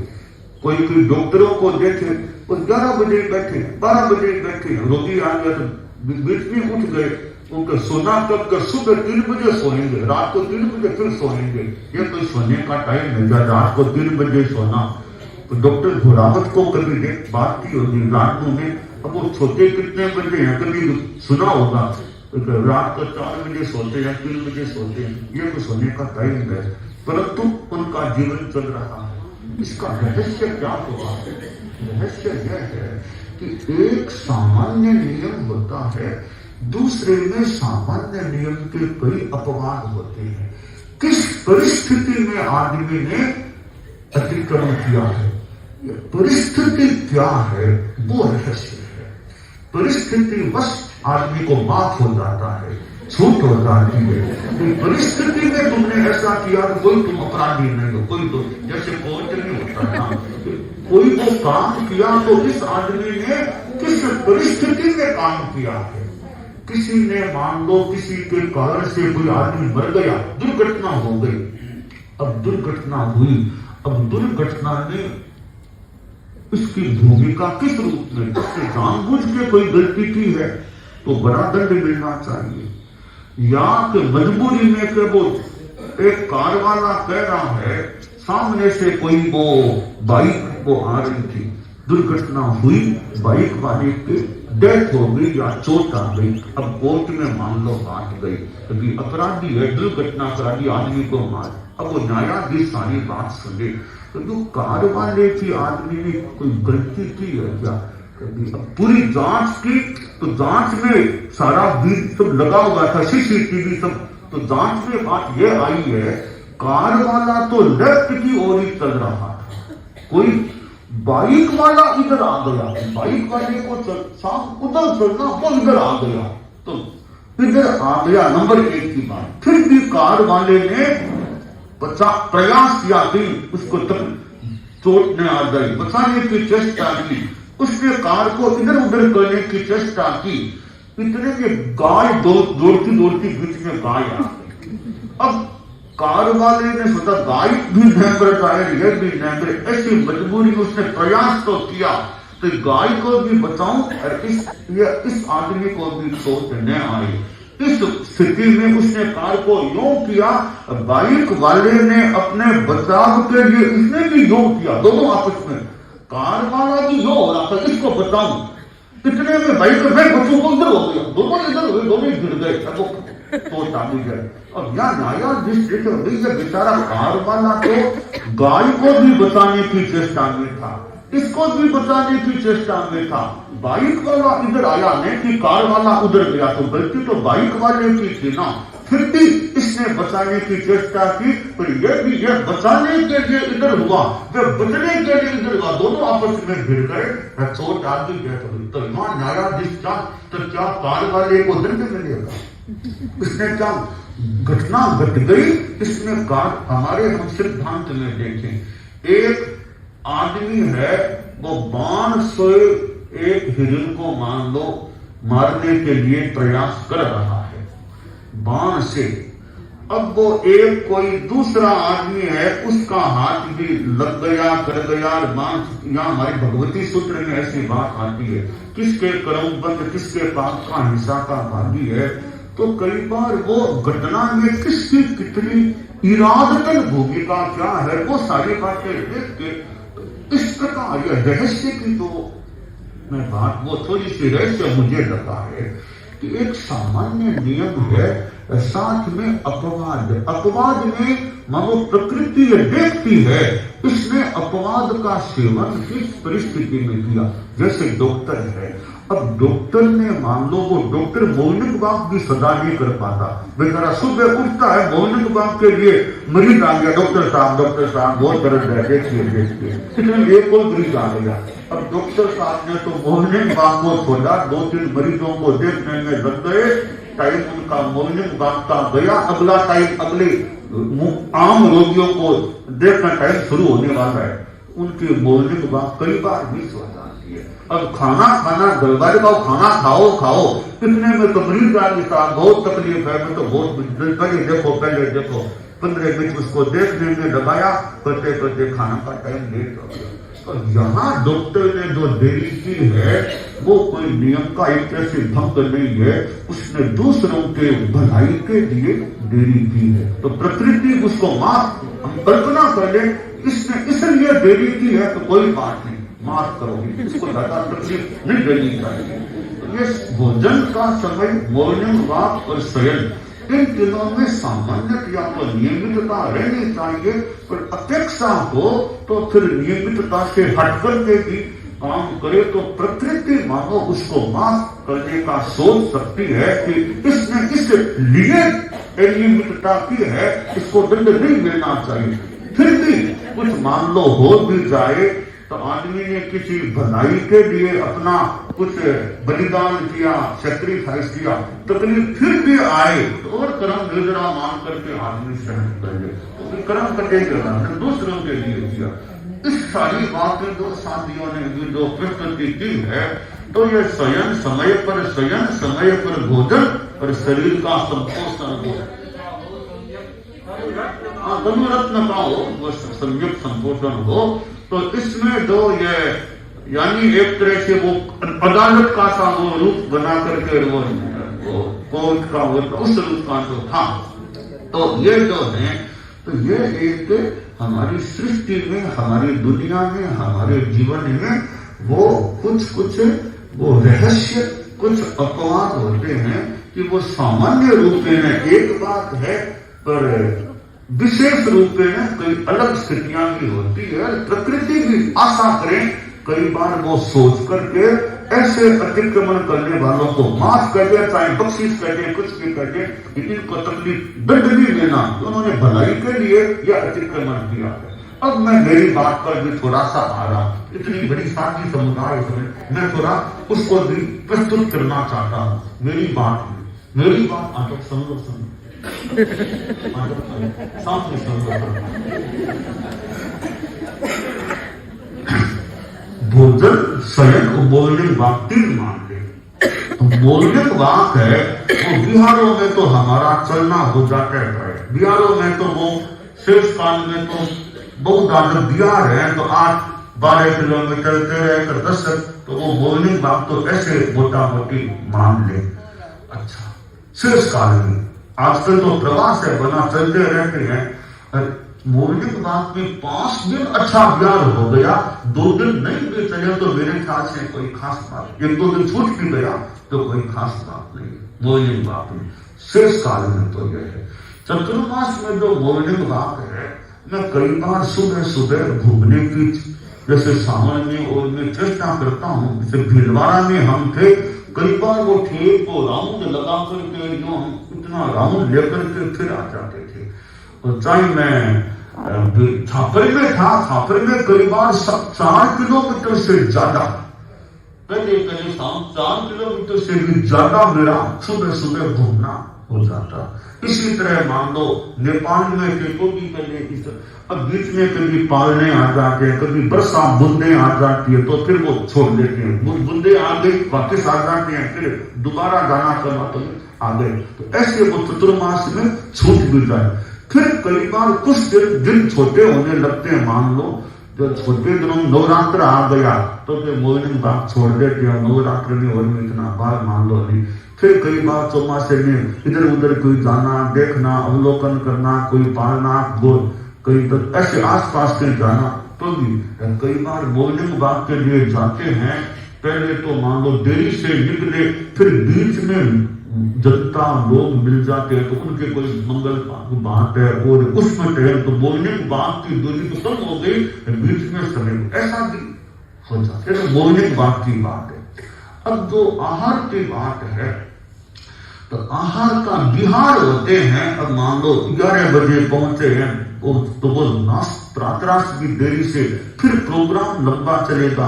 कोई डॉक्टरों को देखे, वो 11 बजे बैठे, 12 बजे बैठे, रोगी आ गया तो बीच में उठ गए, उनका सोना तब कर सुबह 3 बजे सोएंगे, रात को 3 बजे फिर सोएंगे। ये कोई सोने का टाइम है क्या? रात को 3 बजे सोना। तो डॉक्टर घोरावत को कभी बात की होगी रात में, अब वो सोते कितने बजे हैं कभी सुना होगा, रात को 4 बजे सोते हैं, 3 बजे सोते हैं, ये तो सोने का टाइम है, परंतु उनका जीवन चल रहा है। इसका रहस्य क्या हुआ है? रहस्य यह है कि एक सामान्य नियम होता है, दूसरे में सामान्य नियम के कई अपवाद होते हैं। किस परिस्थिति में आदमी ने अतिक्रमण किया है, परिस्थिति क्या है, वो रहस्य है। परिस्थिति बस आदमी को माफ हो जाता है, छूट हो जाती है। तो परिस्थिति में तुमने ऐसा किया तो कोई तुम अपराधी नहीं हो, कोई तो जैसे कोर्ट नहीं होता ना, कोई तो काम किया तो इस आदमी ने किस परिस्थिति में काम किया है। किसी ने मान लो किसी के कारण से कोई आदमी मर गया, दुर्घटना हो गई, अब दुर्घटना हुई, अब दुर्घटना ने इसकी भूमिका किस रूप में, उसने जानबूझ के कोई गलती की है तो बड़ा दंड मिलना चाहिए, या कि मजबूरी में के वो एक कार वाला कह रहा है, सामने से कोई वो बाइक वो आ रही थी, दुर्घटना हुई, बाइक वाले के डेथ हो गई या चोट आ गई, अब कोर्ट में मान लो बात गई, कभी अपराधी है, दुर्घटना अपराधी आदमी को मार, अब वो न्यायाधीश सारी बात सुने, तो जो कार वाले की आदमी ने कोई गलती की है क्या? अब पूरी जांच की, तो जांच में सारा बीज सब लगा हुआ था, सीसीटीवी सब, तो जांच में बात ये आई है कार वाला तो लेफ्ट की ओर ही चल रहा था, कोई बाइक वाला इधर आ गया, बाइक वाले को साफ उधर चलना, वो इधर आ गया, तो इधर आ गया। नंबर 1 की बात। फिर भी कार वाले ने प्रयास किया कि उसको चोट न आ गई, बचाने की चेष्टा की, उसने कार को इधर उधर करने की चेष्टा की, इतने में गाय दौड़ती बीच में गाय आ गई। अब कार वाले ने सोचा गाय भी नैबर शायद ये भी नैबर, ऐसी मजबूरी में उसने प्रयास तो किया तो गाय को भी बचाऊं और इस आदमी को भी चोट न आए। इस स्थिति में उसने कार को यूं किया, बाइक वाले ने अपने बचाव के लिए इसने भी यूं किया, दोनों आपस में, कार वाला भी यूं हो रहा था इसको बचाऊं, इतने में बाइक में बच्चों को इधर हो गया, दोनों इधर हुए, दोनों गिर गए, तो चालू गए। अब यहाँ न्यायाधीश देखे ये बेचारा कार वाला तो गाय को भी बचाने की चेष्टा में था, इसको भी बचाने की चेष्टा में था, बाइक वाला इधर आया नहीं कि कार वाला उधर गया, तो गलती तो बाइक वाले की थी ना। फिर भी इसने बचाने की चेष्टा की, पर यह भी यह बचाने के लिए इधर हुआ, वह बचने के लिए इधर हुआ, दोनों आपस में भिड़ गए, चोट आ गई। तो यहाँ न्यायाधीश था, तो क्या कार वाले को दंड मिलेगा? इसने क्या घटना घट गई, इसमें कार हमारे हम सिद्धांत में देखें, एक आदमी है वो बाण से एक हिरण को मान लो मारने के लिए प्रयास कर रहा है बाण से। अब वो एक कोई दूसरा आदमी है, उसका हाथ भी लग गया, कर गया, बाण। यहाँ हमारी भगवती सूत्र में ऐसी बात आती है, किसके कर्मबंध किसके पाप का हिस्सा का भागी है। तो कई बार वो घटना में किसकी कितनी इरादतन भूमिका क्या है, वो सारी बातें देख के इस प्रकार यह रहस्य की तो मैं बात, वो थोड़ी सी रहस्य मुझे लगा है कि एक सामान्य नियम है, साथ में अपवाद में मानो प्रकृति देखती है, इसने अपवाद का सेवन किस परिस्थिति में किया। जैसे डॉक्टर है, अब डॉक्टर ने मान लो वो डॉक्टर मौलिक बात भी सदा नहीं कर पाता, बेचारा सुबह उठता है मौलिक बात के लिए मरीज आ गया, डॉक्टर साहब बहुत दर्द है, देखिए इसलिए एक और मरीज आ गया। अब डॉक्टर साहब ने तो मौलिक बात को छोड़ा, 2-3 मरीजों को देखने में लग गए, टाइम उनका मौलिक बात का गया, अगला टाइम अगले आम रोगियों को देखना टाइम शुरू होने वाला है, उनकी मौलिक बात कई बार मिस हो जाती है। अब खाना दरबार का खाना खाओ, इतने में तो मरीज आ गया, बहुत तकलीफ है, मैं तो बहुत पहले देखो 15 मिनट उसको देखने में लगाया, करते खाना का टाइम लेट हो गया। तो यहाँ डॉक्टर ने जो देरी की है वो कोई नियम का एक तरह से भंग नहीं है, उसने दूसरों के भलाई के लिए देरी की है। तो प्रकृति उसको माफ, हम कल्पना कर ले इसने इसलिए देरी की है, तो कोई बात नहीं, माफ करोगे, इसको ज्यादा तकलीफ नहीं देनी चाहिए। तो ये भोजन का समय, मॉर्निंग वॉक और शयन, इन दिनों में सामान्य तो नियमितता रहनी चाहिए, पर अपेक्षा हो तो फिर नियमितता से हटकर के भी काम करे तो प्रकृति मानो उसको माफ करने का सोच सकती है कि इसने इसलिए अनियमितता की है, इसको दंड नहीं मिलना चाहिए। फिर भी कुछ मान लो हो भी जाए तो आदमी ने किसी भलाई के लिए अपना कुछ बलिदान किया, सैक्रिफाइस किया, तकलीफ फिर भी आए तो और कर्म निर्जरा मान करके आदमी सहन कर ले, तो कर्म कटेगा, दूसरों के लिए किया। इस सारी बातें जो साथियों ने जो प्रस्तुति की है, तो ये शयन समय पर भोजन और शरीर का संपोषण हो, धनुरत्न का हो, वो संयुक्त संपोषण हो। तो इसमें जो ये यानी एक तरह से वो अदालत का सा वो रूप बना करके वो कोर्ट का वो उस रूप का जो था, तो ये जो है, तो ये एक हमारी सृष्टि में, हमारी दुनिया में, हमारे जीवन में वो कुछ वो रहस्य, कुछ अपवाद होते हैं कि वो सामान्य रूप में एक बात है, पर विशेष रूप में कई अलग स्थितियां भी होती है। प्रकृति भी आशा करें कई बार वो सोच करके ऐसे अतिक्रमण करने वालों को माफ कर दिया, चाहे बख्शिश कर दे, कुछ भी कर दे, इनको तकलीफ दंड नहीं देना, उन्होंने भलाई के लिए यह अतिक्रमण किया है। अब मैं मेरी बात पर भी थोड़ा सा आ रहा, इतनी बड़ी साथी समुदाय में मैं थोड़ा उसको भी प्रस्तुत करना चाहता हूँ। मेरी बात आप समझो साथ में भोजन शयन बोलने वाक 3 मानते। बोलने वाक है वो बिहारों में तो हमारा चलना हो जाता है, बिहारों में तो वो शेष काल में तो बहुत ज्यादा बिहार है, तो 8-12 किलोमीटर 13-10, तो वो बोलने वाक तो ऐसे मोटा मोटी मान ले। अच्छा, शेष काल में आजकल तो प्रवास है, बना चलते रहते हैं। मौलिक बात में 5 दिन अच्छा बिहार हो गया, 2 दिन नहीं भी चले तो मेरे ख्याल से कोई खास बात, 1-2 दिन छूट भी गया तो कोई खास बात नहीं। मौलिक बात में शेष काल में तो यह है। चतुर्मास में जो मौलिक बात है, मैं कई बार सुबह सुबह घूमने की, जैसे सावन में और मैं चेष्टा करता हूँ, जैसे भीलवाड़ा में हम थे, कई बार वो ठेक को राउंड लगा करके जो हम इतना राउंड लेकर के फिर आ जाते थे। और चाहे मैं छापर में था, छापर में कई बार 4 किलोमीटर से ज्यादा, पहले 4 किलोमीटर से भी ज्यादा मेरा सुबह सुबह घूमना हो जाता। इसी तरह मान लो नेपाल में थे तो भी पहले, अब बीच में कभी पालने आ जाते हैं, कभी वर्षा बूंदे आ जाती है तो फिर वो छोड़ देते हैं, बूंदे आ गई वापस आ जाते हैं, फिर दोबारा जाना करना तो आ गए। तो ऐसे वो चतुर्मास में छूट भी जाए। फिर कई बार कुछ दिन छोटे होने लगते हैं, मान लो जब छोटे दिनों में नवरात्र आ गया तो फिर मोहिनी बात छोड़ देते हैं, नवरात्र में और में इतना बार मान लो नहीं। फिर कई बार चौमासे में इधर उधर कोई जाना, देखना, अवलोकन करना, कोई पालना, कई तो ऐसे आसपास के जाना, तो भी कई बार मोहिनी बात के लिए जाते हैं। पहले तो मान लो देरी से निकले, फिर बीच में जनता लोग मिल जाते हैं तो उनके कोई मंगल बात है और उसमें टाइम तो बोलने की बात की दूरी तो कम हो गई, बीच में समय ऐसा भी हो जाता है। बोलने की बात की बात है। अब जो आहार की बात है, तो आहार का विहार होते हैं। अब मान लो 11 बजे पहुंचे हैं तो वो प्रातराश की देरी से, फिर प्रोग्राम लंबा चलेगा,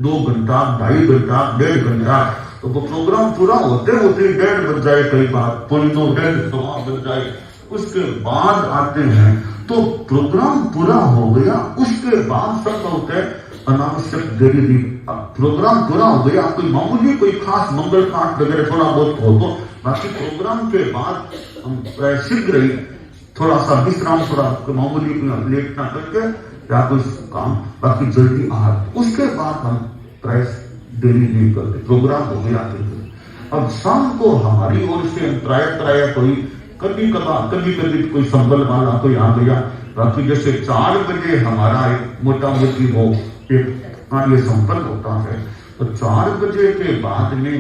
2 घंटा, 2.5 घंटा, 1.5 घंटा, तो वो प्रोग्राम पूरा होते होते 1:30 बज जाए, कई बार 1:30 बज जाए। उसके बाद आते हैं तो प्रोग्राम पूरा हो गया, उसके बाद सब होते हैं अनावश्यक देरी दी। प्रोग्राम पूरा हो गया, कोई मामूली कोई खास मंगल पाठ वगैरह थोड़ा बहुत हो तो, बाकी प्रोग्राम के बाद हम शीघ्र ही थोड़ा सा विश्राम, थोड़ा मामूली लेट ना करके या कोई काम, बाकी जल्दी आहार, उसके बाद हम प्राय देरी नहीं करते, प्रोग्राम हो गया। अब शाम को हमारी ओर से हम प्राय कोई कभी कभी कोई संबल वाला कोई आ गया, बाकी जैसे 4 बजे हमारा एक मोटा मोटी वो एक कार्य संपन्न होता है, तो 4 बजे के बाद में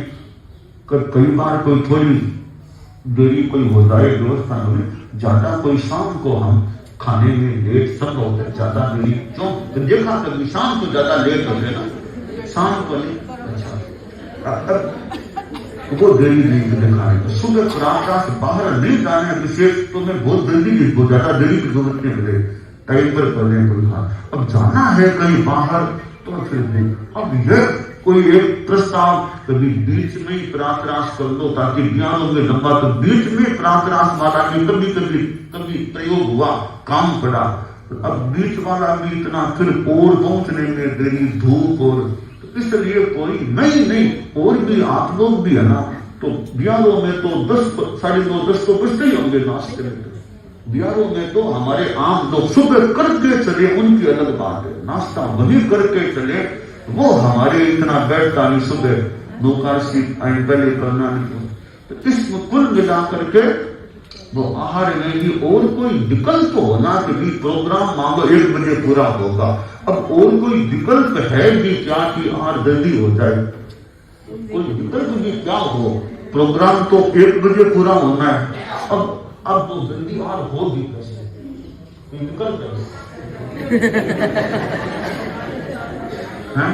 कई बार कोई थोड़ी देरी कोई हो जाए व्यवस्था में, ज्यादा कोई शाम को हम खाने में लेट सब होते हैं, ज्यादा देरी क्यों तो देखा कभी शाम को ज्यादा लेट होते ना, शाम को नहीं। अच्छा, वो देरी नहीं दिखाने तो सुबह प्रातः से बाहर नहीं जाने विशेष तो मैं बहुत जल्दी नहीं, बहुत ज्यादा देरी की जरूरत नहीं मिले, टाइम पर पढ़ने कोई खा। अब जाना है कहीं बाहर तो फिर नहीं। अब यह कोई एक प्रस्ताव, कभी बीच में ही प्रातराश कर लो ताकि ज्ञानों में लंबा, तो बीच में प्रातराश वाला भी कभी प्रयोग हुआ, काम पड़ा। अब बीच वाला भी इतना, फिर और पहुंचने में देरी, धूप, और इसलिए कोई नहीं और भी आप लोग भी है ना, तो बिहारों में तो 10 साढ़े 9 10 तो बजते ही होंगे नाश्ते में। बिहारों में तो हमारे आम लोग सुबह करके चले, उनकी अलग बात है, नाश्ता वही करके चले, वो हमारे इतना बैठता नहीं, सुबह नौकाशी पहले करना नहीं। तो इसमें कुल मिला करके वो आहार में ही और कोई विकल्प होना कि भी प्रोग्राम मान लो 1 बजे पूरा होगा, अब और कोई विकल्प है भी क्या कि आहार जल्दी हो जाए, कोई विकल्प भी क्या हो, प्रोग्राम तो 1 बजे पूरा होना है, अब तो जल्दी आहार हो भी कैसे, विकल्प है हैं?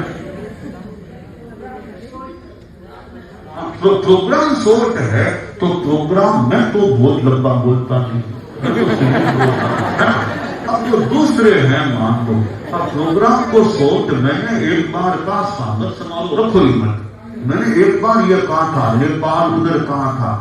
प्रोग्राम शॉर्ट है तो प्रोग्राम मैं तो बहुत लंबा बोलता नहीं, अब जो दूसरे हैं मान लो, अब प्रोग्राम को शॉर्ट मैंने एक बार का स्वागत समारोह रखो ही मत, मैंने एक बार ये कहा था नेपाल उधर कहा था,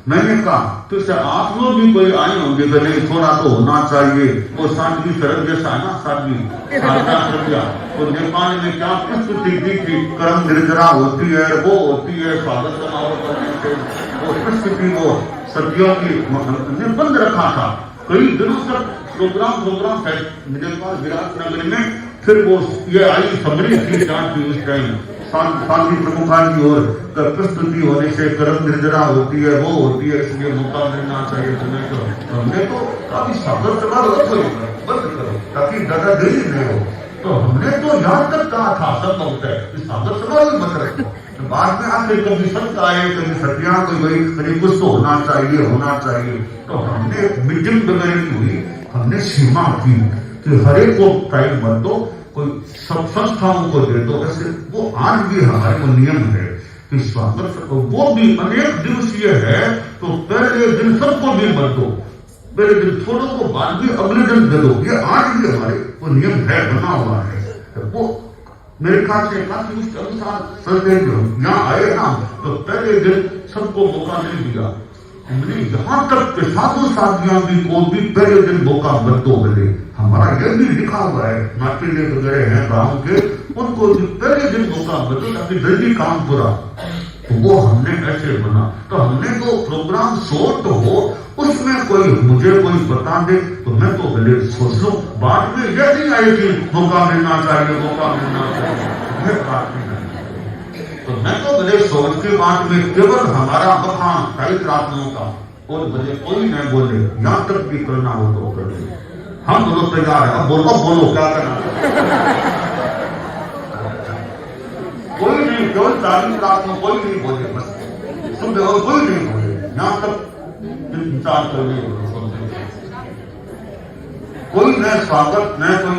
मैंने कहा तो आप लोग भी कोई आए होंगे तो नहीं थोड़ा तो होना चाहिए, वो सादगी शरद जैसा है ना, सादगी सादगा तो नेपाल में क्या प्रस्तुति दी थी, कर्म निर्जरा होती है, वो होती है स्वागत समारोह करने से, वो प्रस्तुति वो सदियों की ने बंद रखा था कई दिनों तक प्रोग्राम है नेपाल विराटनगर में, फिर वो ये आई समरी थी जहाँ की उस टाइम शांति प्रमुखा की ओर प्रस्तुति होने से कर्म निर्जरा होती है, वो होती है, इसलिए मौका मिलना चाहिए तुम्हें, तो हमने तो काफी सागर बंद करो ताकि ज्यादा देरी नहीं हो, तो हमने तो यहाँ तक कहा था सब होता है कि सागर सभा भी मत रखो, तो बाद में आके कभी सत्य आए कभी सत्या कोई कुछ तो होना चाहिए, तो हमने मीटिंग वगैरह नहीं हुई, हमने सीमा की कि हर एक को टाइम मत दो, कोई सब संस्थाओं को दे दो, ऐसे वो आज भी हमारे को नियम है कि स्वागत वो भी अनेक दिवसीय है, तो पहले दिन सबको भी मत दो, पहले दिन थोड़ों को बाद भी अगले दिन दे दो, ये आज भी हमारे वो नियम है, बना हुआ है, वो मेरे ख्याल से काफी उसके अनुसार चलते यहाँ आए ना, तो पहले दिन सबको मौका नहीं दिया, हमने यहाँ तक के साधु साधियां को भी पहले दिन मौका मत दो मिले, हमारा यह भी लिखा हुआ है, नाटिले वगैरह हैं गाँव के, उनको भी पहले दिन मौका मत दो ताकि जल्दी काम पूरा, तो वो हमने ऐसे बना, तो हमने तो प्रोग्राम शॉर्ट हो उसमें कोई मुझे कोई बता दे तो मैं तो पहले सोच लूं, बाद में यह नहीं आए कि मौका मिलना चाहिए, तो मैं तो बड़े सोच के बाद में केवल हमारा बखान कई प्रार्थनाओं का, और बड़े कोई नहीं बोले, यहाँ तक भी करना हो तो कर ले, हम दोनों तैयार है, बोलो क्या करना, कोई नहीं, केवल तारीफ प्रार्थना कोई नहीं बोले, बस सुन रहे, कोई नहीं बोले, यहाँ तक विचार करने कोई न स्वागत न कोई,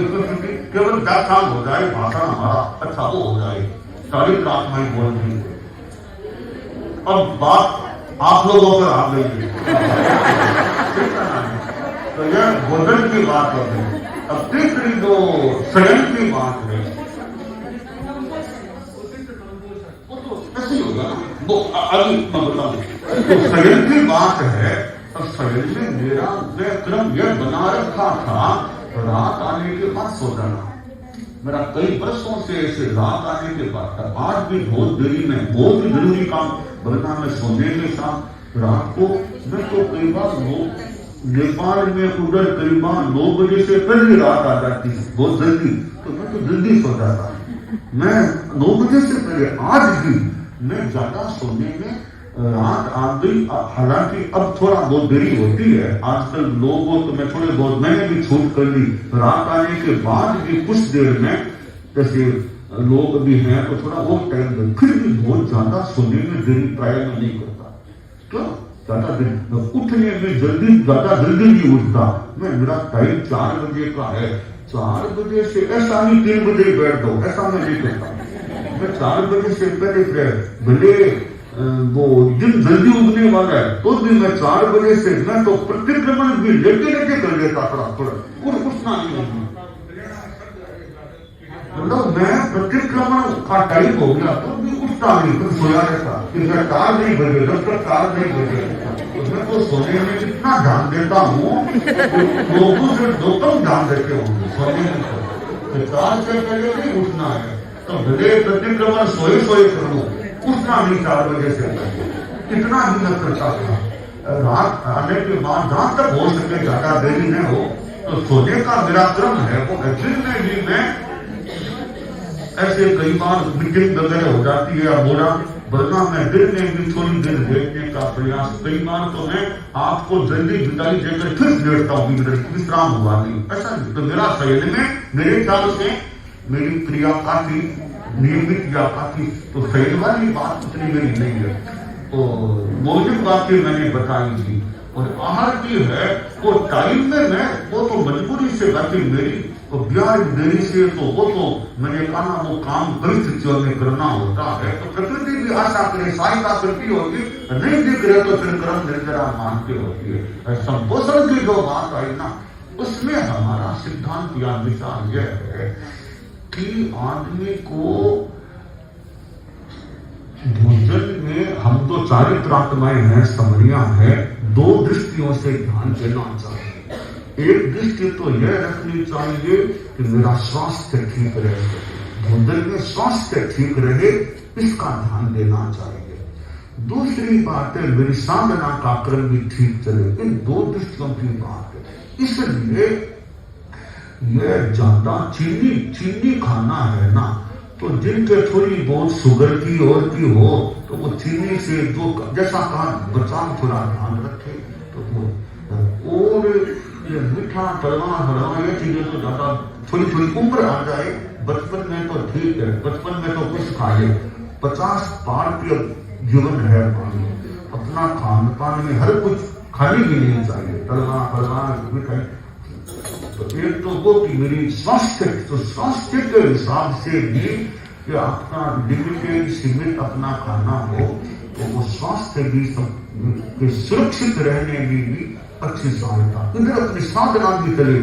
केवल व्याख्यान हो जाए, भाषण हमारा अच्छा वो हो जाए, सारी प्रार्थनाएं बोल रही, अब बात आप लोगों पर आ गई है, तो यह भोजन की बात कर रही है, अब तीसरी जो शयन की बात है वो तो ऐसी होगा ना, वो अभी मैं बता दूं, तो शयन की बात है, अब शयन में मेरा क्रम यह बना रखा था, रात आने के बाद सो जाना, मेरा कई वर्षों से ऐसे रात आने के बाद, आज भी बहुत देरी में बहुत ही जरूरी काम, वरना मैं सोने के साथ रात को मैं तो कई बार नेपाल में उधर करीबन 9 बजे से पहले रात आ जाती है, बहुत जल्दी, तो मैं तो जल्दी सो जाता, मैं 9 बजे से पहले आज भी मैं ज्यादा सोने में रात आ गई, हालांकि अब थोड़ा बहुत देरी होती है, आजकल लोगों तो मैं थोड़े बहुत मैंने भी छूट कर ली, रात आने के बाद भी कुछ देर में जैसे लोग भी हैं तो थोड़ा बहुत टाइम, फिर भी बहुत ज्यादा सोने में देरी प्राय में नहीं करता, क्यों ज्यादा दिन उठने में ज्यादा जल्दी नहीं उठता, मैं मेरा टाइम 4 बजे का है, 4 बजे से ऐसा नहीं 3 बजे बैठ दो, ऐसा मैं नहीं करता, मैं 4 बजे से पहले भले वो दिन जल्दी उगने वाला है तो भी मैं 4 बजे से मैं तो प्रतिक्रमण भी लेटे कर लेता था, थोड़ा उठना नहीं, मतलब मैं प्रतिक्रमण का टाइम हो गया तो भी उठता नहीं, तो सोया रहता, 4 नहीं बजे, 4 नहीं बजे, तो मैं तो सोने में इतना ध्यान देता हूँ, लोगों से 2 कम ध्यान देते होंगे सोने में, तो 4 से पहले नहीं उठना है, तो भले प्रतिक्रमण सोए कर लो, उठना नहीं 4 बजे से, इतना ही मैं करता था, रात आने के बाद जहां तक हो सके ज्यादा देरी न हो, तो सोने का मेरा क्रम है, वो दिन में भी मैं ऐसे कई बार मीटिंग वगैरह हो जाती है या बोला, वरना मैं दिन में भी थोड़ी देर लेटने का प्रयास, कई बार तो मैं आपको जल्दी विदाई देकर फिर लेटता हूँ, विश्राम हुआ नहीं, ऐसा नहीं, तो मेरा शयन में मेरे ख्याल से मेरी क्रिया काफी नियमित या काफी, तो शयन वाली बात उतनी मेरी नहीं है, तो मौलिक बातें मैंने बताई थी, और आहार की है वो टाइम में मैं वो तो मजबूरी से बाकी मेरी तो ब्याज देरी से तो वो तो मैंने कहा ना वो काम परिस्थितियों में करना होता है। तो प्रकृति भी आशा करे, सहायता करती होगी, नहीं दिख रहे तो फिर कर्म निर्जरा मानती होती है। संपोषण की जो बात आई ना, उसमें हमारा सिद्धांत या विचार यह है कि आदमी को भोजन में, हम तो चारित्रात्माएं हैं, समरियां हैं, दो दृष्टियों से ध्यान देना चाहिए। एक दृष्टि तो यह रखनी चाहिए कि मेरा स्वास्थ्य ठीक रहे, भोजन में स्वास्थ्य ठीक रहे, इसका ध्यान देना चाहिए। दूसरी बात है मेरी साधना का क्रम भी ठीक चले, इन दो दृष्टियों की बात है। इसलिए यह ज्यादा चीनी खाना है ना, तो जिनके थोड़ी बहुत शुगर की और की हो तो वो चीनी से जो जैसा कहा बचाव थोड़ा ध्यान रखे। तो वो और ये मीठा तलवा ये चीजें तो ज्यादा थोड़ी उम्र आ जाए, बचपन में तो ठीक है, बचपन में तो कुछ खा ले, 50 पार के जीवन है, अपना खान पान में हर कुछ खाने भी नहीं चाहिए, तलवा मिठाई। तो एक तो वो कि मेरी स्वास्थ्य, तो स्वास्थ्य के हिसाब से भी कि आपका लिमिटेड सीमित अपना खाना हो, तो वो स्वास्थ्य भी सुरक्षित रहने में भी अच्छी सहायता। इधर अपनी साधना भी चले,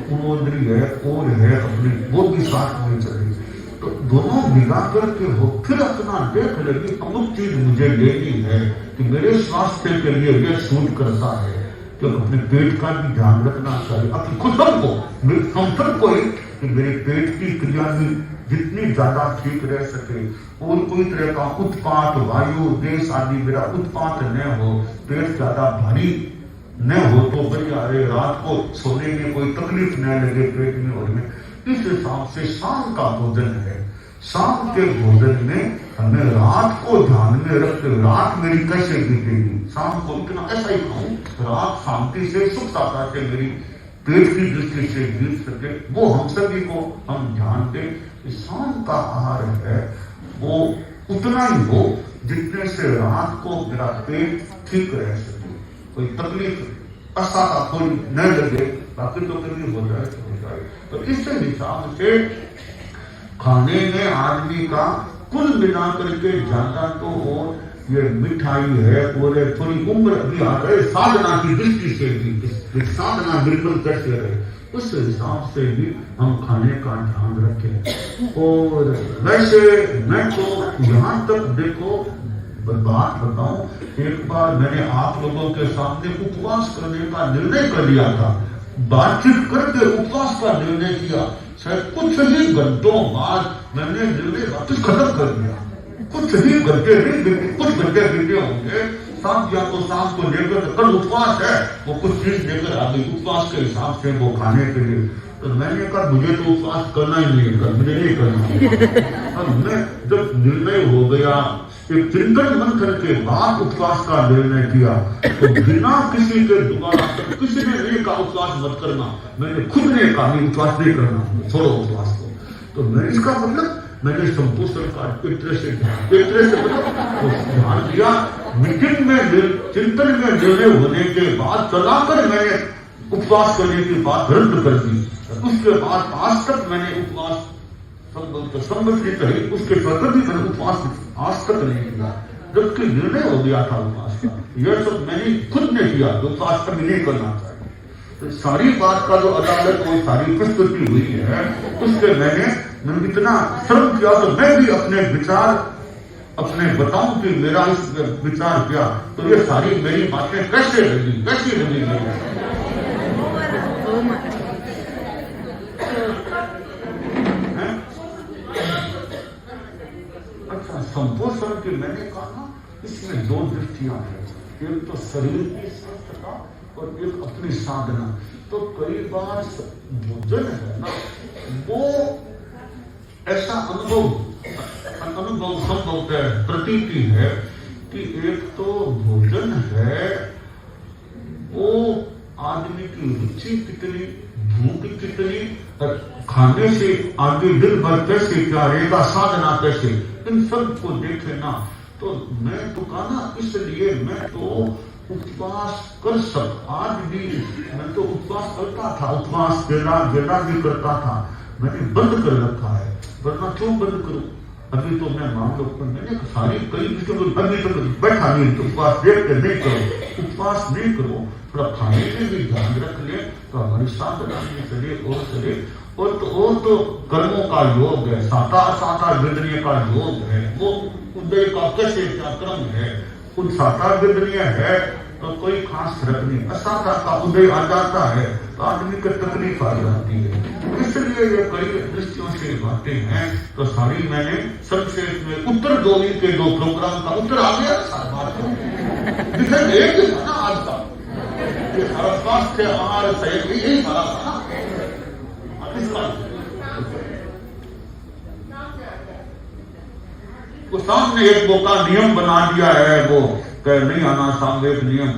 उमोदरी है और है अपनी, वो भी साथ में चले, तो दोनों मिला करके हो, फिर अपना देख लेगी अमुक चीज मुझे लेनी है कि मेरे स्वास्थ्य के लिए यह सूट करता है। तो अपने पेट का भी ध्यान रखना चाहिए, अपनी खुद हमको, हम सबको कि मेरे पेट की क्रिया भी जितनी ज्यादा ठीक रह सके, और कोई तरह का उत्पात, वायु देश आदि मेरा उत्पात न हो, पेट ज्यादा भारी न हो तो बढ़िया रहे, रात को सोने में कोई तकलीफ न लगे पेट में और में। इस हिसाब से शाम का भोजन है, शाम के भोजन में हमें रात को ध्यान में रखते, रात मेरी कैसे बीतेगी, शाम को इतना ऐसा ही खाऊं, रात शांति से सुख साता से मेरी पेट की दृष्टि से बीत सके, वो हम सभी को हम ध्यान दें कि शाम का आहार है वो उतना ही हो जितने से रात को मेरा पेट ठीक रह सके, कोई तकलीफ असाता थोड़ी न लगे, बाकी तो तकलीफ हो जाए तो हो जाए। तो इस हिसाब से खाने में आदमी का कुल मिला करके ज्यादा तो हो, ये मिठाई है और थोड़ी उम्र भी आ गए, साधना की दृष्टि से भी साधना बिल्कुल कैसे रहे, उस हिसाब से भी हम खाने का ध्यान रखें। और वैसे मैं तो यहाँ तक देखो बात बताऊं, एक बार मैंने आप लोगों के सामने उपवास करने का निर्णय कर लिया था, बातचीत करके उपवास का निर्णय किया, शायद कुछ ही घंटों बाद मैंने निर्णय वापस खत्म कर दिया। कुछ ही घंटे नहीं, कुछ घंटे बीते होंगे, शाम या तो शाम को लेकर कल उपवास है, वो कुछ चीज लेकर आ गई उपवास के हिसाब से वो खाने के लिए। तो मैंने कहा मुझे तो उपवास करना ही नहीं है, मुझे नहीं करना। और मैं जब निर्णय हो गया, एक चिंतन मंथन के बाद उपवास का निर्णय किया, तो बिना किसी के द्वारा किसी ने नहीं कहा उपवास मत करना, मैंने खुद ने कहा उपवास नहीं करना, छोड़ो उपवास को। तो मैं इसका मतलब मैंने संपूर्ण का एक तरह से ध्यान दिया, मीटिंग में चिंतन में निर्णय होने के बाद चलाकर मैंने उपवास करने की बात रद्द कर दी। उसके बाद आज तक मैंने उपवास संबंधित है, उसके प्रति भी मैंने उपवास आज तक नहीं किया, जबकि निर्णय हो गया था उपवास का। यह सब मैंने खुद ने किया, उपवास कभी नहीं करना चाहिए। तो सारी बात का जो अदालत को सारी प्रस्तुति हुई है, उसके मैंने इतना श्रम किया, तो मैं भी अपने विचार अपने बताऊं कि मेरा इस विचार क्या, तो ये सारी मेरी बातें कैसे लगी अच्छा, संपोषण की मैंने कहा इसमें दो दृष्टियां हैं, एक तो शरीर की स्वस्थता और एक अपनी साधना। तो कई बार भोजन है ना, वो ऐसा अनुभव संभव है, प्रतीति है कि एक तो भोजन है वो आदमी की रुचि कितनी, भूख कितनी, खाने से आगे दिन भर कैसे क्या रहेगा, साधना कैसे, इन सब को देखे ना। तो मैं तो कहा ना, इसलिए मैं तो उपवास कर सब। आज भी मैं तो उपवास करता था, उपवास गिरना भी करता था, मैंने बंद कर रखा है। वरना क्यों बंद करूं? अभी तो मैं मान लो, मैंने सारी कई विषयों को अभी तक बैठा नहीं, तो उपवास देख के नहीं करो, उपवास नहीं करो, थोड़ा खाने पे भी ध्यान रख ले तो हमारी साधना में चले और चले। और तो कर्मों का योग है, साता गिरने का योग है, वो उदय का कैसे क्या क्रम है। उन साता गिरनिया है तो कोई खास फर्क नहीं, असाता का उदय आ जाता है तो आदमी को तकलीफ आ जाती है। इसलिए ये कई दृष्टियों से बातें हैं। तो सारी मैंने संक्षेप में उत्तर दोनी के 2 प्रोग्राम का उत्तर आ गया। एक ही था ना आज का, ये सारा स्वास्थ्य आहार सहित यही सारा था। वो सामने एक वो का नियम बना दिया है, वो नहीं आना सामने एक नियम,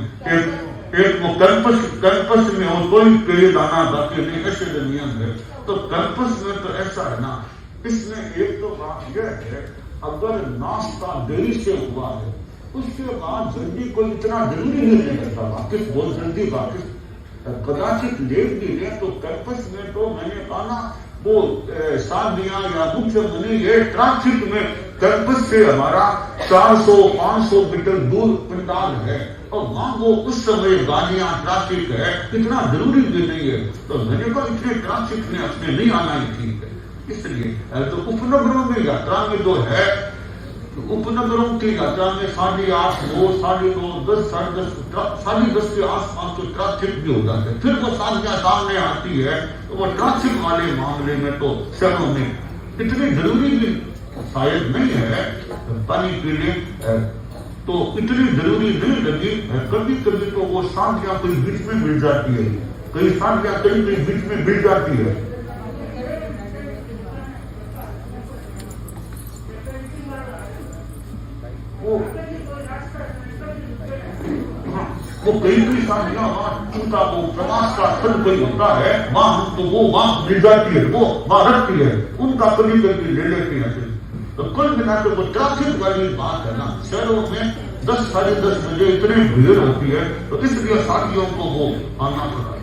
एक वो कैंपस में और कोई पेड़ आना बाकी नहीं, ऐसे नियम है। तो कैंपस में तो ऐसा है ना, इसमें एक तो बात यह है, अगर नाश्ता देरी से हुआ है उसके बाद जल्दी कोई इतना जरूरी नहीं करता, वापिस बहुत जल्दी वापिस कदाचित लेट भी ले। तो कैंपस में तो मैंने कहा ना, वो शादियां या मुख्य मनी ये ट्रैफिक में कैंपस से हमारा 400-500 मीटर दूर पंडाल है, और वहां वो उस समय गाड़ियां ट्रैफिक है, इतना जरूरी भी नहीं है। तो मैंने कहा इतने ट्रैफिक में अपने नहीं आना ही ठीक है। इसलिए तो उपनगरों में यात्रा में जो है, उपनगरों की यात्रा में 8:30, 9, 9:30, 10, 10:30 के आसपास तो ट्रैफिक भी हो जाता है। फिर वो शादियां सामने आती है तो वो ट्रैफिक वाले मामले में तो शहरों में इतनी जरूरी भी शायद नहीं है पानी पीने, तो इतनी जरूरी नहीं लगी। कभी कभी तो वो शादियां कोई बीच में मिल जाती है, कई शादियां कहीं बीच में मिल जाती है। वो कई शादियां वहां उनका वो प्रवास का स्थल कोई होता है, वहां तो वो वहां मिल जाती है, वो वहां रखती है, उनका कभी कभी ले लेती है। तो कुल मिला के वो ट्रैफिक वाली बात है ना, शहरों में 10, 10:30 बजे इतनी भीड़ होती है, तो इसलिए शादियों को वो आना पड़ा।